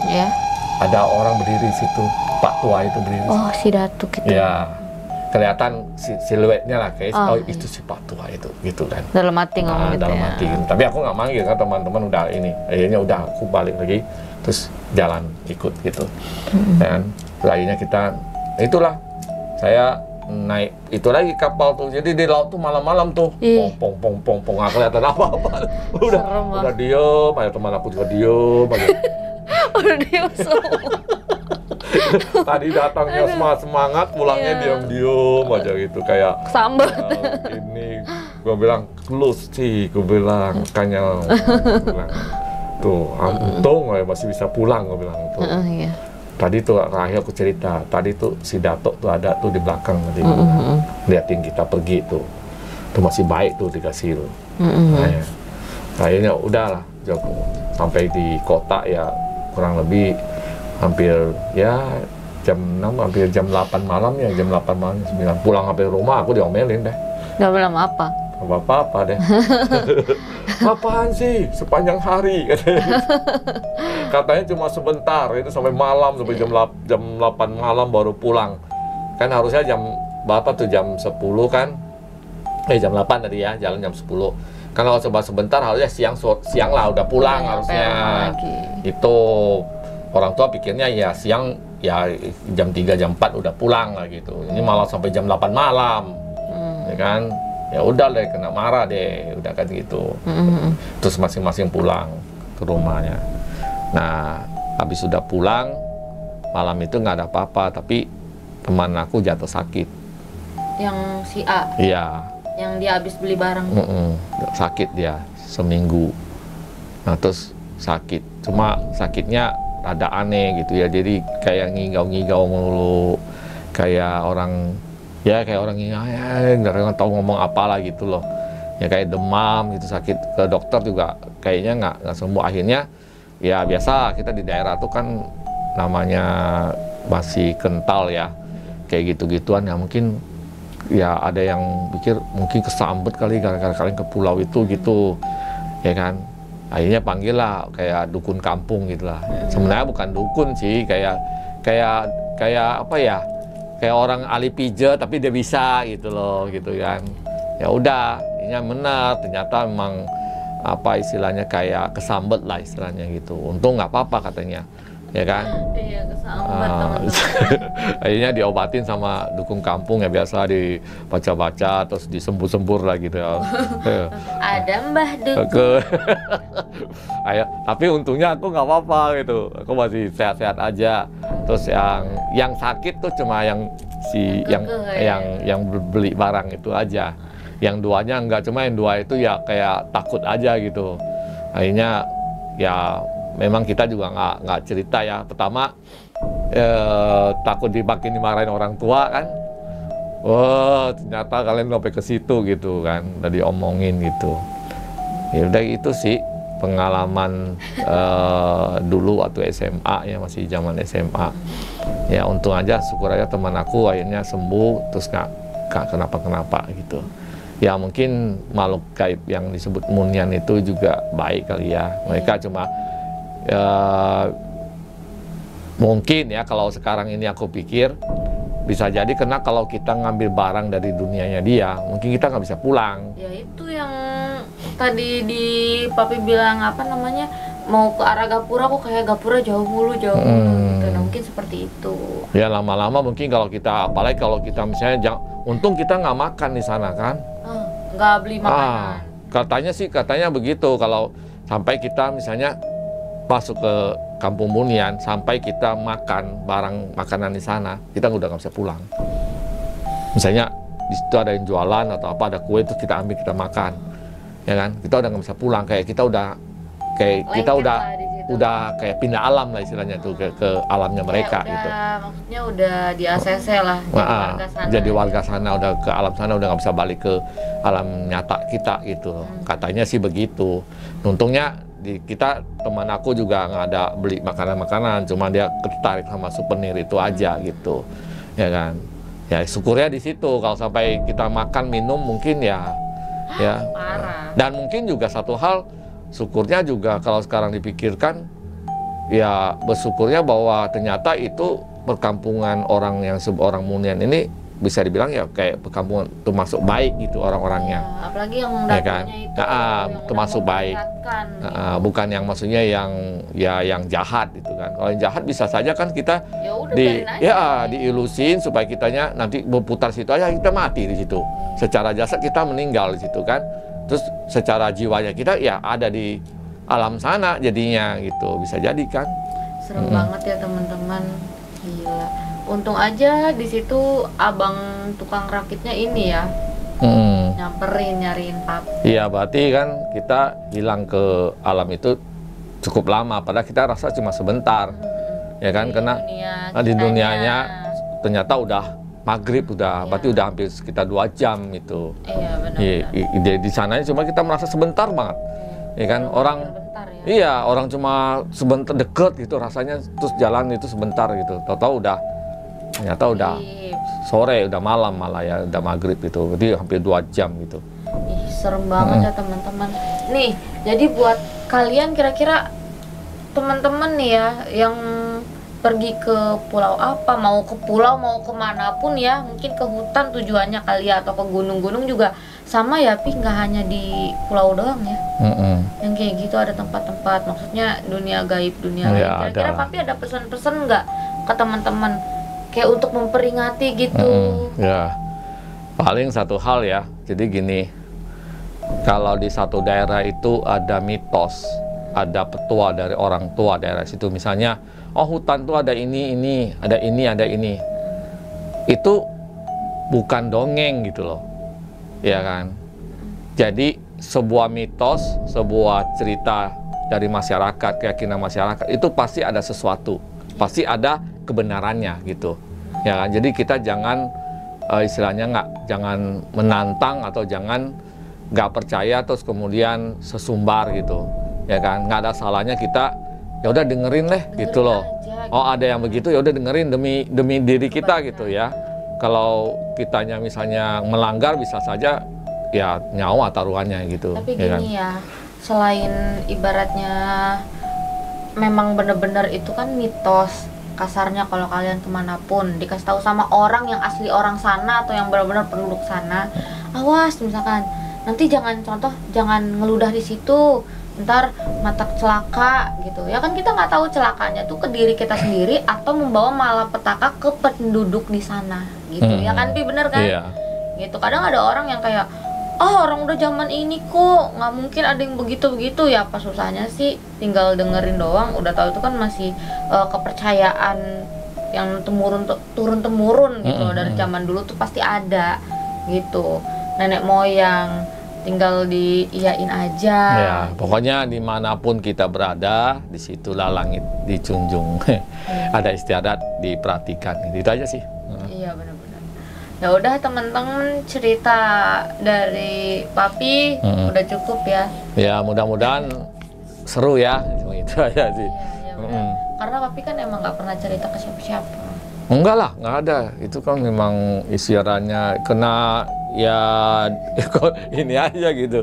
B: ada orang berdiri di situ, Pak tua itu berdiri.
A: Oh, si Datuk itu.
B: Ya, kelihatan siluetnya lah, kayak oh itu si Pak tua itu, gitu kan.
A: Dalam hati ngomong gitu
B: dalam
A: ya.
B: hati gitu. Tapi aku nggak manggil kan, teman-teman udah ini. Akhirnya udah aku balik lagi, terus jalan ikut gitu. Dan akhirnya kita, itulah saya naik itu lagi kapal tuh. Jadi di laut tuh malam-malam tuh, pong nggak kelihatan apa-apa. Udah diem, ada teman aku juga diem aja.
A: Udah diem semua.
B: Tadi datangnya semangat, pulangnya diam-diam aja gitu, kayak
A: sambat.
B: Ini gue bilang close sih, gue bilang makanya bilang, tuh untung masih bisa pulang, gue bilang tuh. Iya. Tadi tuh terakhir aku cerita, tadi tuh si Datuk tuh ada tuh di belakang tadi, liatin kita pergi tuh masih baik tuh dikasih tuh. Nah, akhirnya udahlah, sampai di kota ya kurang lebih hampir ya jam 6, hampir jam 8 malam ya, jam 8 malam, 9 pulang sampai rumah aku diomelin deh.
A: Gak bilang apa?
B: Apa-apa deh. Apaan sih sepanjang hari katanya cuma sebentar, itu sampai malam, sampai jam 8 malam baru pulang. Kan harusnya jam berapa tuh, jam 10 kan, jam 8 tadi ya, jalan jam 10. Kan kalau coba sebentar harusnya siang lah udah pulang harusnya. Itu orang tua pikirnya ya siang ya jam 3 jam 4 udah pulang lah gitu. Ini malah sampai jam 8 malam. Ya kan? Ya udah deh, kena marah deh, udah kan gitu. Terus masing-masing pulang ke rumahnya. Nah, habis sudah pulang malam itu nggak ada apa-apa, tapi teman aku jatuh sakit.
A: Yang si A?
B: Iya.
A: Yang dia habis beli barang.
B: Sakit dia seminggu. Nah, terus sakit. Cuma sakitnya rada aneh gitu ya. Jadi kayak ngigau-ngigau mulu. Kayak orang ngigau, nggak tahu ngomong apalah gitu loh. Ya kayak demam gitu, sakit. Ke dokter juga kayaknya nggak sembuh. Akhirnya ya biasa, kita di daerah tuh kan namanya masih kental ya. Kayak gitu-gituan ya, mungkin ya ada yang pikir mungkin kesambet kali gara-gara kalian ke pulau itu gitu, ya kan. Akhirnya panggil lah kayak dukun kampung gitulah. Sebenarnya bukan dukun sih, kayak apa ya, kayak orang ahli pijat tapi dia bisa gitu loh, gitu kan. Ya udah, ini benar, ternyata memang apa istilahnya kayak kesambet lah istilahnya gitu. Untung nggak apa-apa katanya, ya kan.
A: Iya, kesambet teman-teman.
B: Akhirnya diobatin sama dukun kampung ya, biasa dibaca-baca terus disembur-sembur lah gitu ya.
A: Ada Mbah Dukun.
B: Tapi untungnya aku nggak apa-apa gitu, aku masih sehat-sehat aja. Terus yang sakit tuh cuma yang beli barang itu aja. Yang duanya enggak, cuma yang dua itu ya kayak takut aja gitu. Akhirnya ya memang kita juga nggak cerita ya. Pertama takut dimakin dimarahin orang tua kan. Wah, ternyata kalian sampai ke situ gitu kan, udah diomongin gitu. Ya udah, itu sih pengalaman dulu waktu SMA ya, masih zaman SMA. Ya untung aja, syukur aja teman aku akhirnya sembuh, terus nggak kenapa-kenapa gitu. Ya mungkin makhluk gaib yang disebut Munyan itu juga baik kali ya. Mereka cuma mungkin ya, kalau sekarang ini aku pikir bisa jadi karena kalau kita ngambil barang dari dunianya dia, mungkin kita nggak bisa pulang.
A: Ya itu yang tadi di Papi bilang apa namanya, mau ke arah Gapura kok kayak Gapura jauh mulu gitu. Nah, mungkin seperti itu. Ya
B: lama-lama mungkin kalau kita, apalagi kalau kita misalnya untung kita nggak makan di sana kan.
A: Nggak beli makanan.
B: Katanya begitu, kalau sampai kita misalnya masuk ke Kampung Munyan, sampai kita makan barang makanan di sana, kita udah nggak bisa pulang. Misalnya di situ ada yang jualan atau apa, ada kue, itu kita ambil, kita makan, ya kan? Kita udah nggak bisa pulang, kayak kita udah udah kayak pindah alam lah istilahnya tuh ke alamnya mereka
A: udah,
B: gitu.
A: Maksudnya udah di ACC lah,
B: jadi warga sana udah ke alam sana, udah nggak bisa balik ke alam nyata kita gitu. Katanya sih begitu. Untungnya kita, teman aku juga nggak ada beli makanan-makanan, cuma dia tertarik sama souvenir itu aja gitu, ya kan. Ya syukurnya di situ. Kalau sampai kita makan minum mungkin ya
A: parah.
B: Dan mungkin juga satu hal, syukurnya juga kalau sekarang dipikirkan, ya bersyukurnya bahwa ternyata itu perkampungan orang yang orang Munian ini bisa dibilang ya kayak perkampungan termasuk baik gitu orang-orangnya.
A: Ya, apalagi yang
B: ya kan?
A: itu
B: yang termasuk baik.
A: Gitu.
B: Bukan yang maksudnya yang jahat gitu kan. Kalau yang jahat bisa saja kan kita diilusin supaya kitanya nanti berputar situ aja, kita mati di situ. Secara jasad kita meninggal di situ kan. Terus secara jiwanya kita ya ada di alam sana jadinya gitu, bisa jadi kan.
A: Serem banget ya teman-teman, gila. Untung aja di situ abang tukang rakitnya ini ya, nyamperin nyariin Papi.
B: Iya, berarti kan kita hilang ke alam itu cukup lama, padahal kita rasa cuma sebentar, ya kan? Karena di dunianya ternyata udah maghrib, berarti udah hampir sekitar 2 jam itu.
A: Iya benar.
B: Di sananya cuma kita merasa sebentar banget, ya kan? Orang iya, orang cuma sebentar deket gitu rasanya, terus jalan itu sebentar gitu, tahu-tahu ternyata udah sore, udah malam malah ya, udah maghrib gitu, jadi hampir 2 jam gitu.
A: Ih, serem banget ya teman-teman. Nih, jadi buat kalian kira-kira teman-teman nih ya yang pergi ke pulau apa, mau ke pulau mau kemanapun ya, mungkin ke hutan tujuannya kali ya, atau ke gunung-gunung juga sama ya, Pi, nggak hanya di pulau doang ya. Yang kayak gitu ada tempat-tempat, maksudnya dunia gaib, dunia lain. Kira-kira Papi ada pesan-pesan nggak ke teman-teman kayak untuk memperingati gitu?
B: Ya, paling satu hal ya, jadi gini, kalau di satu daerah itu ada mitos, ada petua dari orang tua daerah situ, misalnya oh hutan tuh ada ini, ada ini, itu bukan dongeng gitu loh, ya kan. Jadi sebuah mitos, sebuah cerita dari masyarakat, keyakinan masyarakat itu pasti ada sesuatu, pasti ada kebenarannya gitu, ya kan. Jadi kita jangan istilahnya jangan menantang atau jangan nggak percaya terus kemudian sesumbar gitu, ya kan. Nggak ada salahnya kita ya udah dengerin gitu loh. Oh ada yang begitu, ya udah dengerin demi diri kita gitu ya. Kalau kitanya misalnya melanggar bisa saja ya nyawa taruhannya gitu.
A: Tapi gini ya, selain ibaratnya memang bener-bener itu kan mitos, kasarnya kalau kalian kemanapun dikasih tahu sama orang yang asli orang sana atau yang benar-benar penduduk sana, awas misalkan nanti jangan ngeludah di situ, ntar mata celaka gitu ya kan. Kita nggak tahu celakanya tuh ke diri kita sendiri atau membawa malapetaka ke penduduk di sana gitu. Ya kan Pi, bener kan? Gitu. Kadang ada orang yang kayak orang udah zaman ini kok nggak mungkin ada yang begitu ya, apa susahnya sih, tinggal dengerin doang udah tahu. Itu kan masih kepercayaan yang turun temurun gitu loh, dari zaman dulu tuh pasti ada gitu, nenek moyang, tinggal diiyain aja.
B: Ya pokoknya dimanapun kita berada, disitulah langit dijunjung. Ada istiadat diperhatikan, itu aja sih.
A: Iya benar-benar. Ya udah teman-teman, cerita dari Papi udah cukup ya. Ya
B: mudah-mudahan seru ya, cuma itu aja sih.
A: Iya, karena Papi kan emang nggak pernah cerita ke siapa-siapa.
B: Enggak lah, nggak ada. Itu kan memang isirannya kena ya ini aja gitu.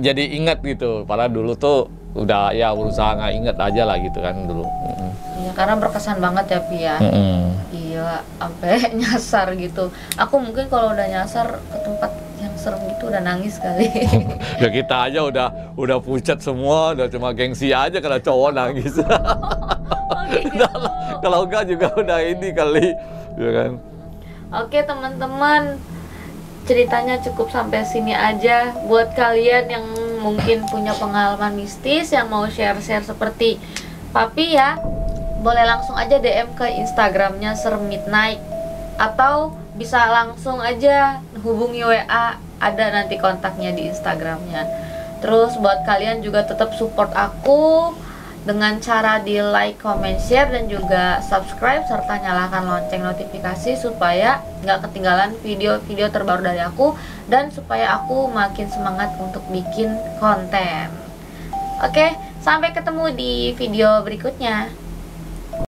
B: Jadi ingat gitu. Padahal dulu tuh udah ya berusaha nggak inget aja lah gitu kan dulu.
A: Iya, karena berkesan banget ya Pi ya. Iya, sampai nyasar gitu. Aku mungkin kalau udah nyasar ke tempat yang serem gitu udah nangis kali.
B: Ya kita aja udah pucat semua, udah cuma gengsi aja kalau cowok nangis. Gitu. Kalau enggak juga udah ini kali, ya kan.
A: Oke teman-teman, ceritanya cukup sampai sini aja. Buat kalian yang mungkin punya pengalaman mistis yang mau share-share seperti Papi ya, boleh langsung aja DM ke Instagramnya Serem Midnight, atau bisa langsung aja hubungi WA, ada nanti kontaknya di Instagramnya. Terus buat kalian juga tetap support aku dengan cara di like, comment, share, dan juga subscribe serta nyalakan lonceng notifikasi supaya nggak ketinggalan video-video terbaru dari aku dan supaya aku makin semangat untuk bikin konten. Oke, sampai ketemu di video berikutnya.